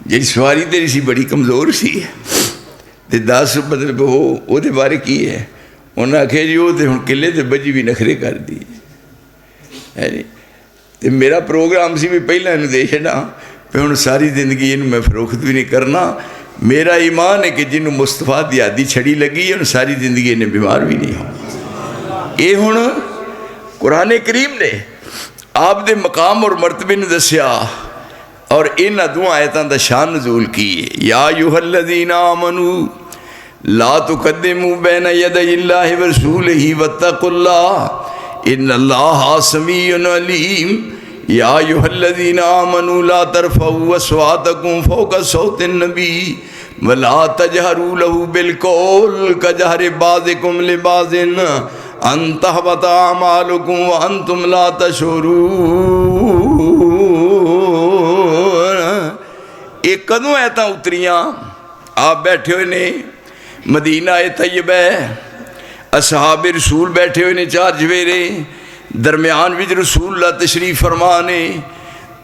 جی سواری تیری سی بڑی کمزور سی تے 10 مطلب وہ دے بارے کی ہے؟ انہاں آخیا جی وہ تے ہن قلعے تے بجی بھی نخرے کر دی ہے جی. تے میرا پروگرام سی بھی پہلا انہوں دے چھڑا پہ ہن ساری زندگی انہوں میں فروخت بھی نہیں کرنا. میرا ایمان ہے کہ جنہوں مصطفیٰ دی عادی چھڑی لگی ہے ساری زندگی انہیں بیمار بھی نہیں ہو. یہ ہن قرآن کریم نے آپ دے مقام اور مرتبے نے دسیا اور ان دو آیتاں دا شان نزول کی. یا ایھا الذین آمنوا لا تقدموا بین یدی اللہ ورسولہ واتقوا اللہ ان اللہ سمیع علیم. یا ایھا الذین آمنوا لا ترفعوا اصواتکم فوق صوت النبی ولا تجہروا لہ بالقول کجہر بعضکم لبعض ان تحبط اعمالکم وانتم لا تشعرون. ایک کدوں ایتاں اتریاں؟ آپ بیٹھے ہوئے نے مدینہ طیبہ, اصحاب رسول بیٹھے ہوئے نے 4 چویرے, درمیان وچ رسول اللہ تشریف فرما نے.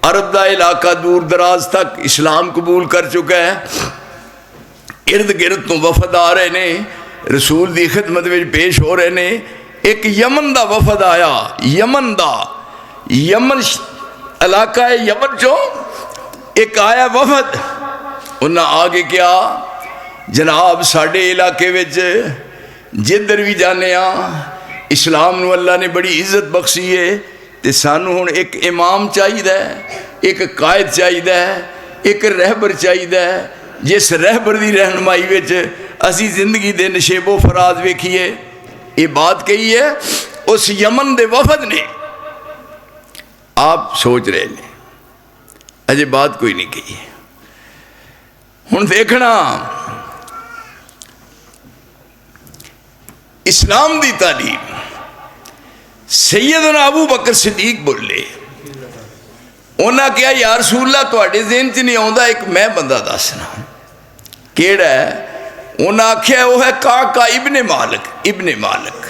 عرب دا علاقہ دور دراز تک اسلام قبول کر چکا ہے. ارد گرد تو وفد آ رہے نے, رسول دی خدمت میں پیش ہو رہے نے. ایک یمن دا وفد آیا, یمن علاقہ ہے یمن چو ایک آیا وفد. انہاں آگے کیا جناب ساڑھے علاقے وچ جدر بھی جانے اسلام نو اللہ نے بڑی عزت بخشی ہے تے سانو ہن ایک امام چاہیے, ایک قائد چاہیے, ایک رہبر چاہیے جس رہبر دی رہنمائی وچ اسی زندگی دے نشیب و فراز ویکھیے. یہ بات کہی ہے اس یمن دے وفد نے. آپ سوچ رہے ہیں اجے بات کوئی نہیں کہی. ہن دیکھنا اسلام دی تعلیم سیدنا ابو بکر صدیق بولے. انہاں کہا یا رسول اللہ تواڈے ذہن چ نہیں آوندا ایک میں بندہ دسنا. کیڑا ہے؟ انہاں آکھیا وہ ہے کاکا ابن مالک.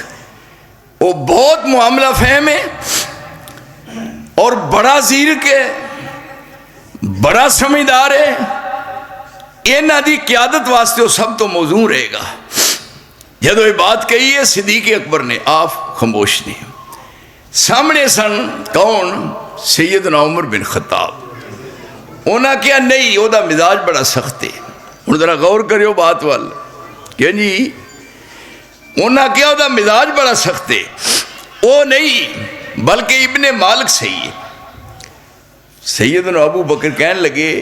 وہ بہت معاملہ فہم ہے اور بڑا زیرک ہے, بڑا سمجھدار ہے. انہاں دی قیادت واسطے وہ سب تو موزوں رہے گا. جدو یہ بات کہی ہے صدیق اکبر نے, آپ خاموش نہیں. سامنے سن کون؟ سیدنا عمر بن خطاب. انہاں کیا نہیں وہ دا مزاج بڑا سخت ہے. ہن ذرا غور کریو بات وال کہ جی انہاں کیا وہ دا مزاج بڑا سخت ہے. وہ نہیں بلکہ ابن مالک صحیح ہے. سیدنا ابو بکر کہنے لگے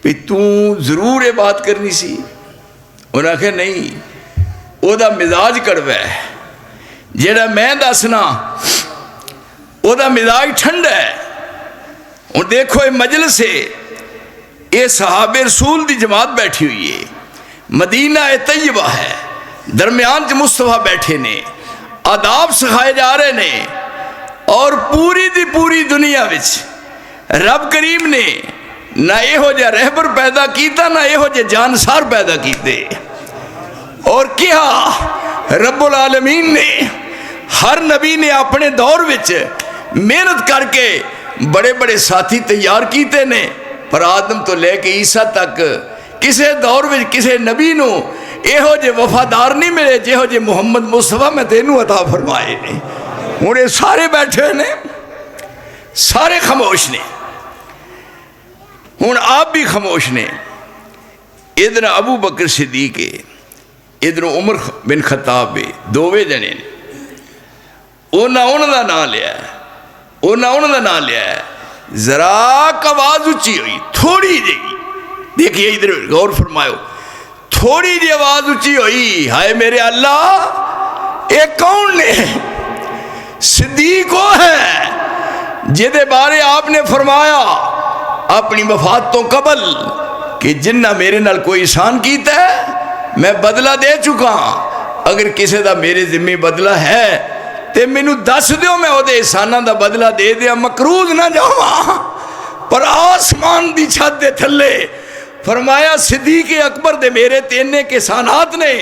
بھی تو ضرور یہ بات کرنی سی. انہاں کہا نہیں وہ دا مزاج کڑوا ہے, جیڑا میں دسنا وہ دا مزاج ٹھنڈا ہے. اور دیکھو یہ مجلس ہے, یہ صحابہ رسول دی جماعت بیٹھی ہوئی ہے, مدینہ طیبہ ہے, درمیان چ مصطفیٰ بیٹھے نے, آداب سکھائے جا رہے نے. اور پوری دی پوری دنیا وچ رب کریم نے نہ یہو جہ رہبر پیدا کیتا نہ یہو جہ جانسار پیدا کیتے. اور کیا رب العالمین نے ہر نبی نے اپنے دور وچ محنت کر کے بڑے بڑے ساتھی تیار کیتے نے, پر آدم تو لے کے عیسیٰ تک کسے دور میں کسے نبی نو یہو جے وفادار نہیں ملے جہو جے محمد مصطفیٰ میں تینوں عطا فرمائے نے. ہوں یہ سارے بیٹھے نے، سارے خاموش نے. ہوں آپ بھی خاموش نے. ادھر ابو بکر صدیق ہے، ادھر عمر بن خطاب ہے، دوویں جنے نے. انہوں دا نام لیا ہے، انہوں دا نام لیا ہے. ذرا آواز اچھی ہوئی تھوڑی جی، دیکھیے ادھر غور فرمائیو، تھوڑی جی آواز اچھی ہوئی، ہائے میرے اللہ یہ کون نے؟ صدیق وہ ہے جہدے بارے آپ نے فرمایا اپنی وفات تو قبل کہ جنہ میرے نال کوئی احسان کیتا ہے میں بدلہ دے چکا. اگر کسی دا میرے ذمہ بدلہ ہے تے مینوں دس دیو، میں وہ احساناں دا بدلہ دے دیا، مقروض نہ جاواں. پر آسمان دی چھت دے تھلے فرمایا صدیق اکبر دے میرے تینے کے احسانات نے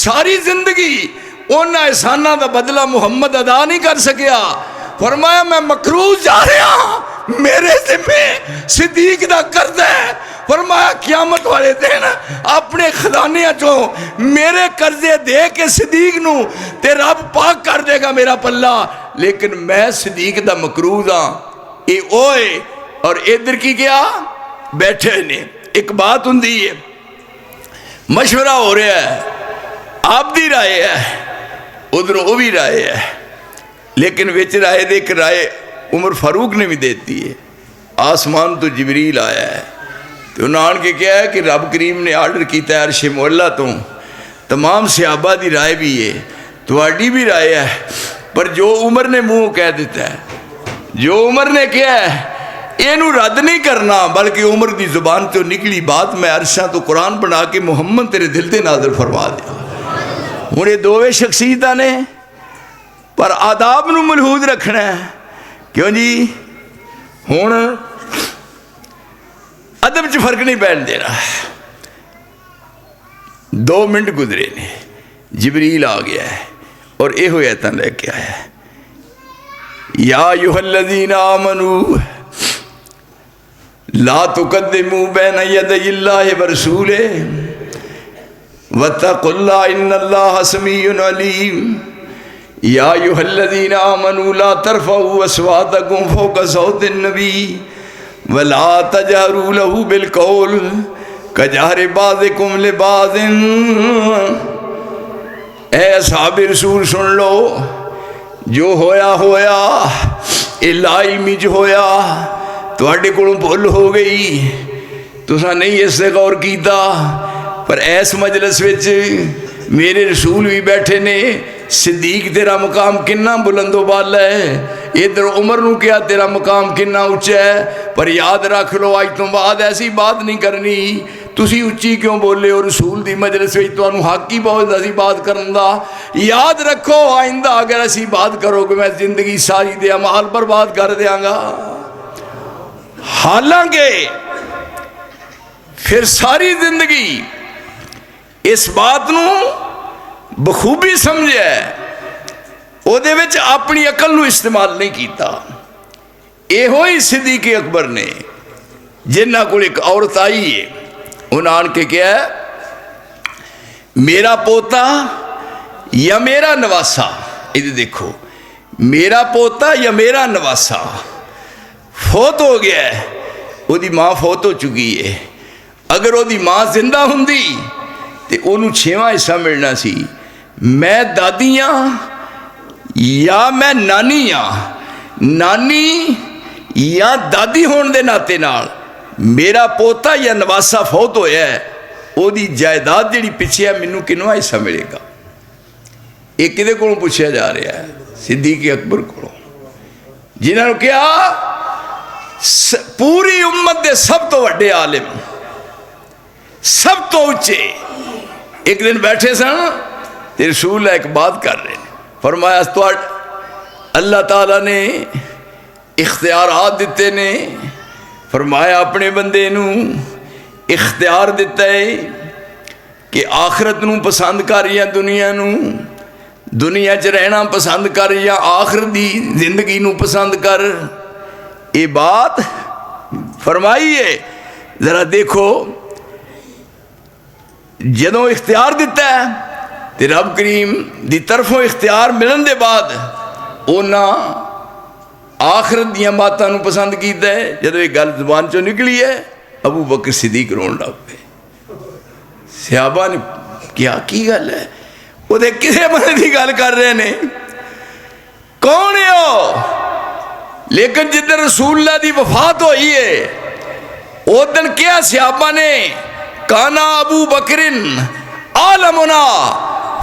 ساری زندگی انہاں احساناں دا بدلہ محمد ادا نہیں کر سکیا. فرمایا میں مقروض جا رہا، میرے ذمہ صدیق دا قرض ہے. فرمایا قیامت والے دن اپنے خزانے چوں میرے قرضے دے کے صدیق نو تے رب پاک کر دے گا میرا پلہ، لیکن میں صدیق دا مقروض ہاں. اے اوئے اور ادھر کی کیا بیٹھے نے. ایک بات ہوندی ہے، مشورہ ہو رہا ہے، آپ دی رائے ہے، ادھر وہ بھی رائے ہے، لیکن وچ رائے دے کے رائے عمر فاروق نے بھی دیتی ہے. آسمان تو جبریل آیا ہے تو انہوں نے کیا ہے کہ رب کریم نے آرڈر کیتا ہے عرش مولا تو تمام صحابہ دی رائے بھی ہے، تواڈی بھی رائے ہے. پر جو عمر نے منہ کہہ دیتا ہے، جو عمر نے کیا ہے اینو رد نہیں کرنا، بلکہ عمر دی زبان تو نکلی بات میں عرشاں تو قرآن بنا کے محمد تیرے دل تے نازل فرما دیا. ہوں یہ دوویں شخصیتاں نے پر آداب نو ملحوظ رکھنا ہے. کیوں جی؟ ہوں ادب چ فرق نہیں پہن دینا. 2 منٹ گزرے نے، جبریل آ گیا ہے اور یہ آیتاں لے کے آیا ہے. یا ایھا الذین آمنوا لا تقدموا بین یدی اللہ ورسولہ واتقوا اللہ ان اللہ سمیع علیم. یا ایھا الذین آمنوا لا ترفعوا اصواتکم فوق صوت النبی ولا تجہروا لہ بالقول کجہر بعضکم لبعض. اے اصحاب رسول سن لو، جو ہویا ہویا اے لا علمی جو ہویا تواڈے کولوں بھول ہو گئی، تساں نہیں اس سے غور کیتا. پر ایس مجلس وچ میرے رسول بھی بیٹھے نے. صدیق تیرا مقام کنا بلند و بالا ہے، ادھر عمر نو کیا تیرا مقام کنا اونچا ہے. پر یاد رکھ لو آج تو بعد ایسی بات نہیں کرنی. تسی اچھی کیوں بولے ہو؟ رسول دی مجلس وچ تانوں حق ہی بہت ایسی بات کرن دا. یاد رکھو آئندہ اگر ایسی بات کرو کہ میں زندگی ساری دے اعمال برباد کر دیاں گا. حالانکہ پھر ساری زندگی اس بات نو بخوبی سمجھے او دے وچ اپنی عقل نو استعمال نہیں کیتا. ایہو ہی صدیق اکبر نے جنہ کو ایک عورت آئی ہے، انہوں نے کہ کیا ہے میرا پوتا یا میرا نواسا، ادھر دیکھو میرا پوتا یا میرا نواسا فوت ہو گیا ہے. وہ دی ماں فوت ہو چکی ہے. اگر وہ دی ماں زندہ ہوندی تے انہوں 6واں حصہ ملنا سی. میں دادی ہاں یا میں نانی ہاں، نانی یا دادی ہون دے ناتے نال میرا پوتا یا نواسا فوت ہویا ہے، وہ دی جائیداد جڑی پیچھے ہے مینوں کنواں حصہ ملے گا؟ یہ کدے کولوں پوچھا جا رہا ہے؟ صدیق اکبر کولوں، جنہاں نے کہا پوری امت دے سب تو وڈے عالم، سب تو اونچے. ایک دن بیٹھے سن تے رسول ایک بات کر رہے ہیں. فرمایا تو اللہ تعالیٰ نے اختیارات دیتے نے. فرمایا اپنے بندے نو اختیار دیتا ہے کہ آخرت نو پسند کر یا دنیا نو، دنیا چ رہنا پسند کر یا آخرت دی زندگی نو پسند کر. یہ بات فرمائی ہے. ذرا دیکھو جدوں اختیار دیتا ہے تو رب کریم دی طرفوں اختیار ملن دے بعد انہاں آخرت دیاں باتاں نو پسند کیتا ہے. جدوں یہ گل زبان چوں نکلی ہے ابو بکر صدیق رون لگ پے. صحابہ نے کیا کی گل ہے؟ وہ دے کسے بندے دی گل کر رہے نے، کون ہے وہ؟ لیکن جدھر رسول اللہ دی وفات ہوئی ہے او دن کیا صحابہ نے کانا ابو بکرن عالمنا،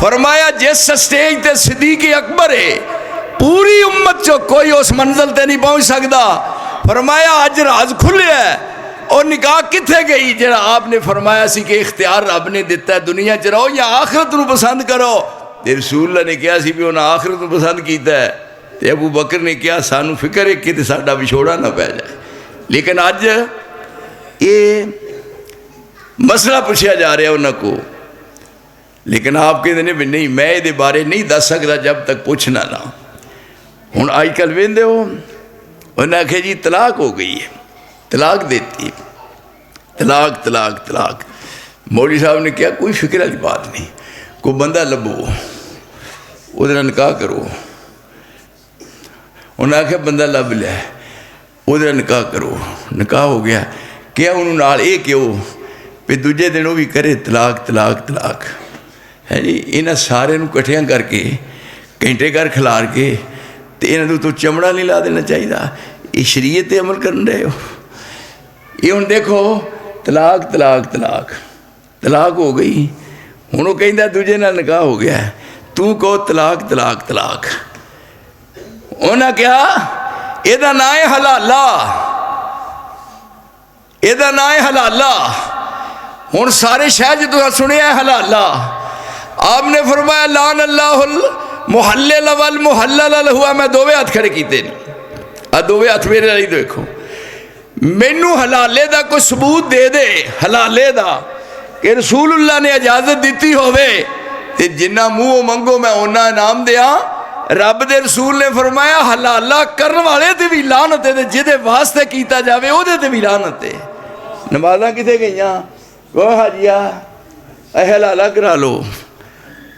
فرمایا جس سٹیج تے صدیق اکبر ہے پوری امت چو کوئی اس منزل تے نہیں پہنچ سکتا. فرمایا اج راز کھلے ہے اور نکاح کتھے گئی جڑا آپ نے فرمایا سی کہ اختیار رب نے دیتا ہے دنیا چ رہو یا آخرت نو پسند کرو. تے رسول اللہ نے کہا سی بھی انہاں آخرت نو پسند کیتا ہے. تے ابو بکر نے کہا سانو فکر ہے کہ ساڈا وچھوڑا نہ پہ جائے. لیکن اج یہ مسئلہ پوچھا جا رہا ہے انہاں کو، لیکن آپ کہتے ہیں بھی نہیں میں یہ بارے نہیں دس سکتا جب تک پوچھنا نہ. ہوں آج کل ویندے ہو انہوں نے آخیا جی طلاق ہو گئی ہے، طلاق دیتی، طلاق طلاق طلاق. مولوی صاحب نے کہا کوئی فکر والی بات نہیں، کوئی بندہ لبو وہ نکاح کرو. انہوں نے آخیا بندہ لب لیا وہ نکاح کرو. نکاح ہو گیا. کیا انہوں نال یہ کہو پہ دوجے دن وہ بھی کرے طلاق طلاق طلاق ہے جی. انہاں سارے نو کٹھیاں کر کے گھنٹے گھر کھلار کے تے انہاں تو چمڑا نہیں لا دینا چاہیے. یہ شریعت عمل کر رہے ہو. یہ ہوں دیکھو طلاق طلاق طلاق طلاق ہو گئی. ہوں وہ کہندا دوجے نال نکاح ہو گیا ہے تو کہو طلاق طلاق طلاق. انہاں کہا یہ نام ہے حلالہ، یہ نام ہے حلالہ. ہوں سارے شہر جو سنیا ہے حلالہ. آپ نے فرمایا لعن اللہ المحلل والمحلل لہ. میں دووے ہاتھ کھڑے کیتے نہیں، دووے ہاتھ میرے علی دیکھو. مینو حلالے دا کوئی ثبوت دے دے حلالے دا کہ رسول اللہ نے اجازت دیتی ہوئے تے جنہ منہ منگو میں اونا انعام دیا. رب دے رسول نے فرمایا حلالہ کرن والے تے بھی لعنت ہے، جدے واسطے کیتا جاوے او دے تے بھی لعنت ہے. نمازاں کتے گئیاں وہ حاجیا اے حلالہ کرا لو.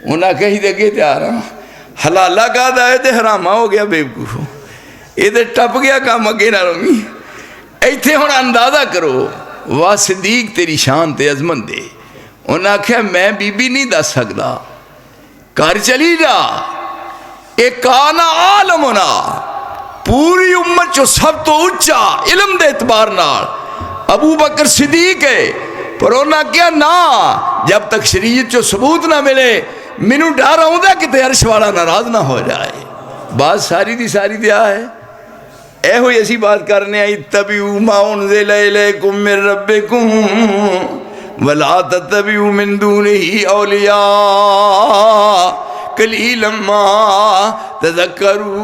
انہاں کہیں دے کے تیار ہاں حلالہ کا دائے تے حرامہ ہو گیا بیوقوف. یہ تے ٹپ گیا کام اگے نہ رومی. ایتھے ہن اندازہ کرو واہ صدیق تیری شان تے عظمت دے. انہاں کہا میں بی بی نہیں دس سکتا، گھر چلی جا. ایک آنا عالمنا پوری امت جو سب تو اچھا علم دے اعتبار نال ابو بکر صدیق ہے. پر انہاں کیا نا جب تک شریعت جو ثبوت نہ ملے مینوں ڈر آؤں کہ تے عرش والا ناراض نہ ہو جائے. بات ساری دی ساری دیا ہے. اے ہوئی ایسی بات کرنے آئی اتبعوا ما انزل الیکم من ربکم ولا تتبعوا من دونہ اولیاء قلیلا ما تذکرون.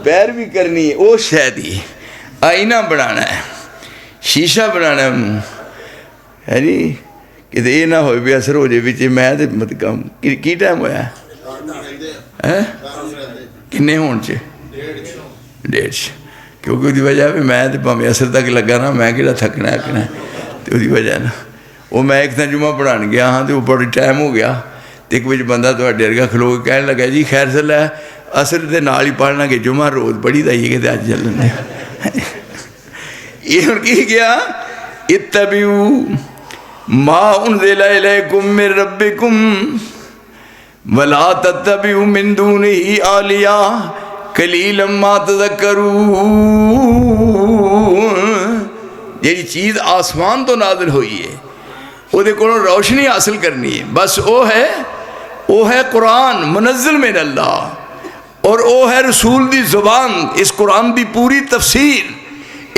پیروی کرنی او شہدی آئینہ بنانا ہے، شیشہ بنانا ہے انہوں ہے جی کہ یہ نہ ہوئے بھی اثر ہو جائے بچے. میں تو مت کم کی ٹائم ہویا ہے کنے ہون چے 1:30 کیونکہ وہ دی وجہ ہے میں تو پاویں اثر تک لگا نا میں کہڑا تھکنا ہے تو وہ دی وجہ نا وہ میں ایک ترجمہ پڑھان گیا ہاں تو وہ بڑی ٹائم ہو گیا. تو ایک بچ بندہ تو ڈر گا کھلو کے کہنے لگا جی خیر صلی ہے اثر دے نال ہی پڑھنا کہ جمعہ روز بڑی دائیے کہ اج چلن دے. یہ ہن کی گیا اتبعوا ما انزل الیکم من ربکم ولا تتبعوا من دونہ اولیاء قلیلا ما تذکرون. یہ چیز آسمان تو نازل ہوئی ہے وہ دے کو روشنی حاصل کرنی ہے بس وہ ہے قرآن منزل من اللہ اور وہ ہے رسول دی زبان. اس قرآن دی پوری تفسیر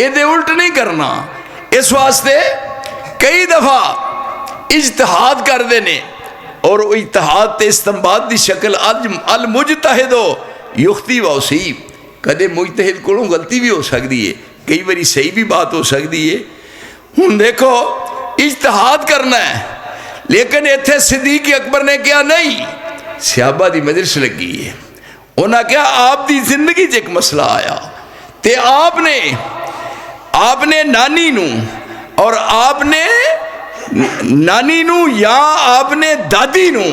یہ دے الٹ نہیں کرنا. اس واسطے کئی دفعہ اجتہاد کر دینے اور وہ اجتہاد تے استنباط دی شکل المجتہد یختی و اصیب. کدے مجتہد کو غلطی بھی ہو سکتی ہے، کئی باری صحیح بھی بات ہو سکتی ہے. ہوں دیکھو اجتہاد کرنا ہے لیکن ایتھے صدیق اکبر نے کیا نہیں صحابہ دی مجلس لگی ہے. انہاں کیا آپ دی زندگی چ ایک مسئلہ آیا تے آپ نے آپ نے نانی نو اور آپ نے نانی نو یا آپ نے دادی نو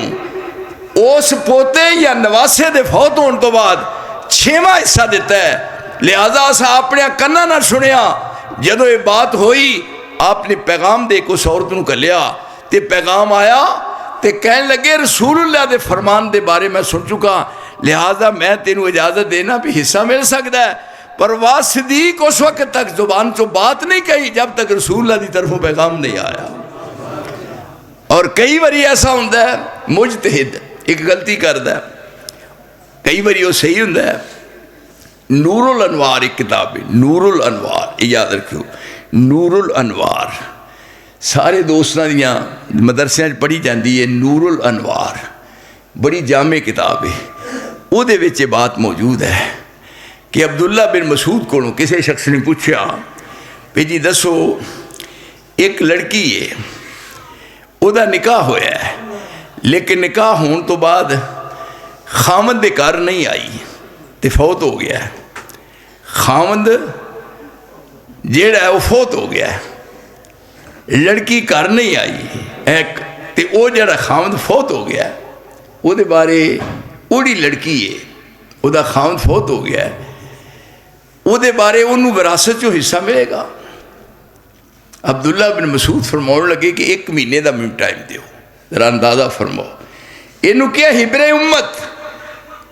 اس پوتے یا نواسے دے فوت ہونے تو بعد 6واں حصہ دیتا ہے. لہذا اسا اپنے کنا نہ سنیا. جدو یہ بات ہوئی آپ نے پیغام دے کو عورت نو کلیا تے پیغام آیا تے کہنے لگے رسول اللہ دے فرمان دے بارے میں سن چکا, لہذا میں تینوں اجازت دینا بھی حصہ مل سکتا ہے. پر واہ صدیق اس وقت تک زبان چو بات نہیں کہی جب تک رسول اللہ دی طرفوں پیغام نہیں آیا. اور کئی باری ایسا ہوتا ہے مجتہد ایک غلطی کرتا ہے, کئی باری وہ صحیح ہوتا ہے. نور الانوار ایک کتاب ہے, نور الانوار, یہ یاد رکھو, نور الانوار سارے دوستاں دیاں مدرسیاں پڑھی جاندی ہے. نور الانوار بڑی جامع کتاب ہے. وہ دے وچ یہ بات موجود ہے کہ عبداللہ بن مسعود کو کسی شخص نے پوچھا کہ جی دسو ایک لڑکی ہے, وہ دا نکاح ہویا ہے, لیکن نکاح ہون تو بعد خامد دے گھر نہیں آئی تے فوت ہو گیا ہے. خامد جیڑا ہے وہ فوت ہو گیا ہے, لڑکی گھر نہیں آئی ایک تے وہ جڑا خامد فوت ہو گیا ہے وہ دے بارے اوڑی لڑکی ہے, وہ دا خامد فوت ہو گیا ہے, وہ دے بارے انہوں وراثت جو حصہ ملے گا. عبداللہ بن مسعود فرماؤں لگے کہ 1 مہینے دا میں ٹائم دیو, ذرا اندازہ فرماؤ. انہوں کیا حبر امت,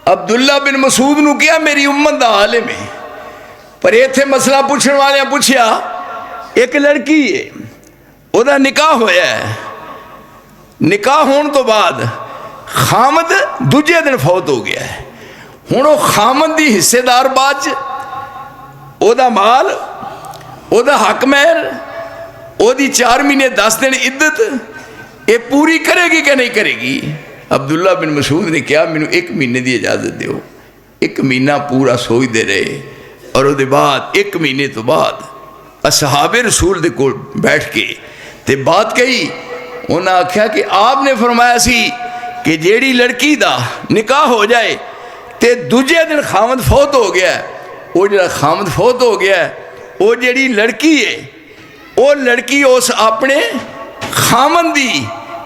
عبداللہ بن مسعود نو کیا میری امت دا عالم ہے. پر یہ تھے مسئلہ پوچھنے والے پوچھیا ایک لڑکی ہے, وہ دا نکاح ہویا ہے, نکاح ہون تو بعد خامد دوجے دن فوت ہو گیا ہے. ہن وہ خامد دی حصے دار باج, او دا مال, او دا حق مہر, او دی 4 مہینے 10 دن عدت, یہ پوری کرے گی کہ نہیں کرے گی؟ عبداللہ بن مسعود نے کہا مینوں 1 مہینے دی اجازت دیو. 1 مہینہ پورا سوچ دے رہے, اور وہ دے بعد 1 مہینے تو بعد اصحاب رسول دے کو بیٹھ کے تے بات کہی. انہوں نے آکھیا کہ آپ نے فرمایا سی کہ جیڑی لڑکی دا نکاح ہو جائے تے دوجے دن خامد فوت ہو گیا ہے, وہ جڑا خامد فوت ہو گیا ہے وہ جڑی لڑکی ہے وہ لڑکی اس اپنے خامد دی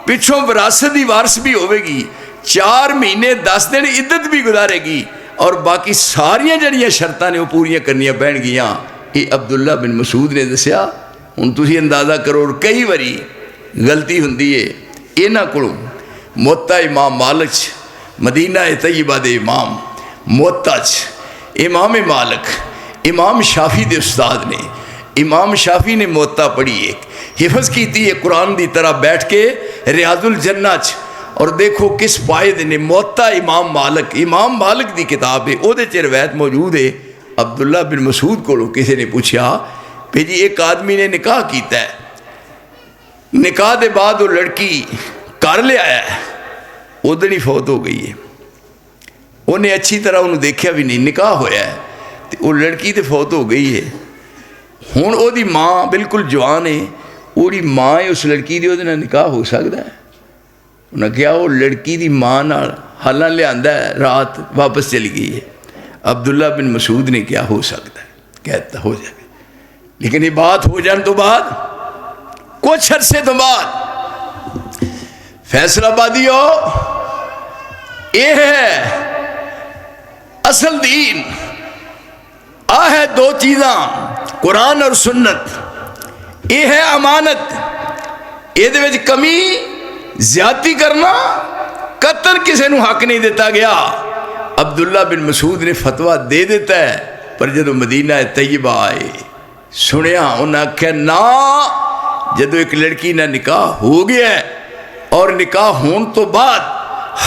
پچھوں وراثت دی وارث بھی ہوئے گی, 4 مہینے 10 دن عدت بھی گزارے گی, اور باقی ساریاں جڑیاں شرطاں نے وہ پوریاں کرنیاں پہن گیاں. یہ عبداللہ بن مسعود نے دسیا. ہن تسی اندازہ کرو, اور کئی باری غلطی ہوندی ہے انہاں کولوں. موطا امام مالک مدینہ طیبہ دے امام موطا امام مالک امام شافی دے استاد نے, امام شافی نے موطا پڑھی, ایک حفظ کیتی ہے قرآن دی طرح بیٹھ کے ریاض الجنہ چ, اور دیکھو کس پائے نے موطا امام مالک دی کتاب ہے, او دے چ روایت موجود ہے. عبداللہ بن مسعود کو کسی نے پوچھا کہ جی ایک آدمی نے نکاح کیتا ہے, نکاح دے بعد وہ لڑکی کر لے آیا ہے, ادھر ہی فوت ہو گئی ہے. انہیں اچھی طرح انہوں دیکھا بھی نہیں, نکاح ہویا ہے وہ لڑکی تے فوت ہو گئی ہے. ہن او دی ماں بالکل جوان ہے, اوڑی ماں ہے اس لڑکی دی, وہ نکاح ہو سکتا ہے؟ انہوں نے کہا وہ لڑکی دی ماں نال حالاں لے آندا ہے, رات واپس چلی گئی ہے. عبداللہ بن مسعود نے کیا ہو سکتا ہے, کہتا ہو جائے, لیکن یہ بات ہو جانے تو بعد کچھ عرصے تو بعد فیصلہ بادیو یہ ہے اصل دین. آ ہے 2 چیزاں, قرآن اور سنت. یہ ہے امانت, یہ دے وچ کمی زیادتی کرنا, قتل کسی نو حق نہیں دیتا گیا. عبداللہ بن مسعود نے فتویٰ دے دیتا ہے, پر جدو مدینہ طیبہ آئے سنیا, انہاں کہا نا, جدو ایک لڑکی نہ نکاح ہو گیا ہے اور نکاح ہون تو بعد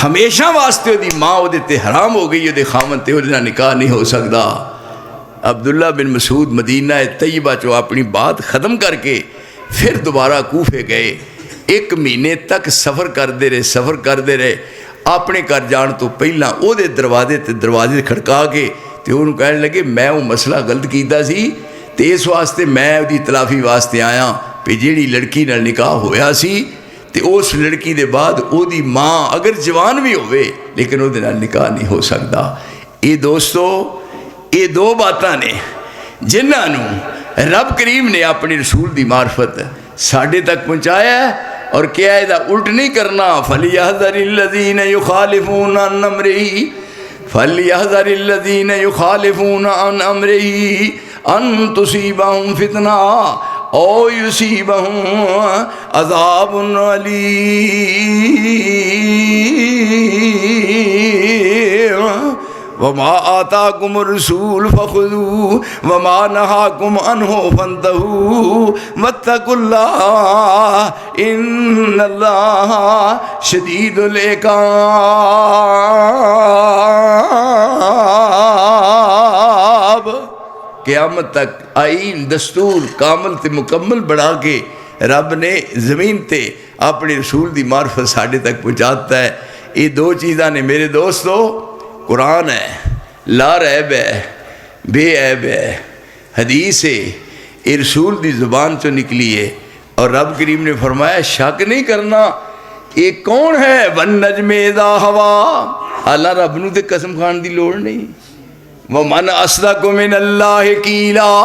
ہمیشہ واسطے دی ماں وہ دیتے حرام ہو گئی, وہ خامن تے وہ نکاح نہیں ہو سکتا. عبداللہ بن مسعود مدینہ طیبہ چو اپنی بات ختم کر کے پھر دوبارہ کوفے گئے. 1 مہینے تک سفر کرتے رہے. اپنے گھر جان تو پہلا وہ دروازے کھڑکا کے تے انہوں کہنے لگے میں وہ مسئلہ غلط کیتا سی, تے اس واسطے میں وہ تلافی واسطے آیا پہ جیڑی لڑکی نال نکاح ہویا سی تے اس لڑکی دے بعد او دی ماں اگر جوان بھی ہوئے لیکن او دے نال نکاح نہیں ہو سکتا. یہ دوستو یہ 2 باتاں نے جنہاں نو رب کریم نے اپنی رسول دی معرفت ساڈے تک پہنچایا ہے اور کیا ہے دا الٹ نہیں کرنا فَلْيَحْذَرِ الَّذِينَ يُخَالِفُونَ عَنْ أَمْرِهِ فَلْيَحْذَرِ الَّذِينَ يُخَالِفُونَ عَنْ أَمْرِهِ أَن تُصِيبَهُمْ فِتْنَةٌ أَوْ يُصِيبَهُمْ عَذَابٌ أَلِيمٌ وَمَا آتَاكُمُ الرَّسُولُ فَخُذُوهُ وَمَا نَهَاكُمْ عَنْهُ فَانْتَهُوا وَاتَّقُوا اللَّهَ إِنَّ اللَّهَ شَدِيدُ العقاب۔ قیامت تک آئین دستور کامل تے مکمل بڑھا کے رب نے زمین تے اپنے رسول دی معرفت ساڑھے تک پہنچاتا ہے۔ یہ دو چیزاں نے میرے دوستو، قرآن ہے، لا ریب ہے، بے عیب ہے، حدیث ہے، یہ رسول دی زبان چو نکلی ہے، اور رب کریم نے فرمایا شک نہیں کرنا یہ کون ہے وَالنَّجْمِ اِذَا هَوَىٰ، اللہ رب نو تے قسم کھان دی لوڑ نہیں۔ وَمَنْ أَصْدَقُ مِنَ اللَّهِ قِيلًا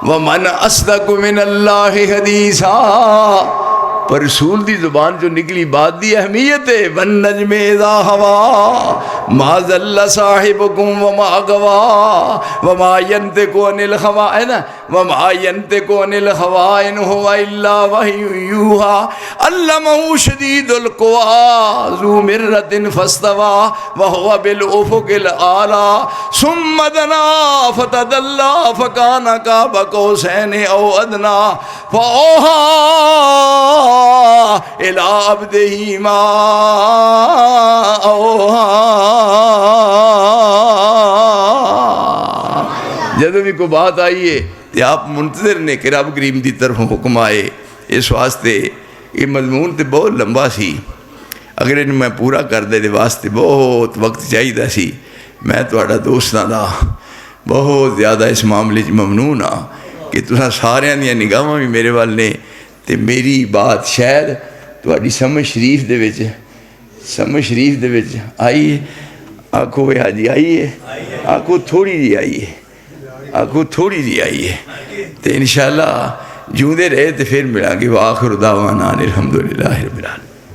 وَمَنْ أَصْدَقُ مِنَ اللَّهِ حَدِيثًا، پر رسول دی زبان جو نکلی بات دی اہمیت ہے۔ وَالنَّجْمِ اِذَا هَوَىٰ مَا ضَلَّ صَاحِبُكُمْ وَمَا غَوَىٰ وَمَا يَنطِقُ عَنِ الْهَوَىٰ، ہے نا، وَمَا يَنطِقُ عَنِ الْهَوَىٰ إِنْ هُوَ إِلَّا وَحْيٌ يُوحَىٰ عَلَّمَهُ شَدِيدُ الْقُوَىٰ ذُو مِرَّةٍ فَاسْتَوَىٰ وَهُوَ بِالْأُفُقِ الْأَعْلَىٰ ثُمَّ دَنَا فَتَدَلَّىٰ فَكَانَ قَابَ قَوْسَيْنِ أَوْ أَدْنَىٰ فَأَوْحَىٰ إِلَىٰ عَبْدِهِ مَا أَوْحَىٰ۔ جب بھی کوئی بات آئی ہے تو آپ منتظر نے کہ رب کریم دی طرف حکم آئے، اس واسطے یہ مضمون تے بہت لمبا سی، اگر انہوں میں پورا کر دے واسطے بہت وقت چاہیے سی۔ میں تہاڈا دوستاں دا بہت زیادہ اس معاملے ممنون ہاں کہ تساں ساریاں دیاں نگاہاں بھی میرے وال نے، تے میری بات شاید تہاڈی سمجھ شریف دے وچ آئی ہے۔ آکھو اے حاجی آئی ہے، آکھو تھوڑی جی آئی ہے، آکھو تھوڑی جی آئی ہے، تے انشاءاللہ جوندے رہے تے پھر ملا گے۔ وآخر دعوانا الحمدللہ رب العالمین۔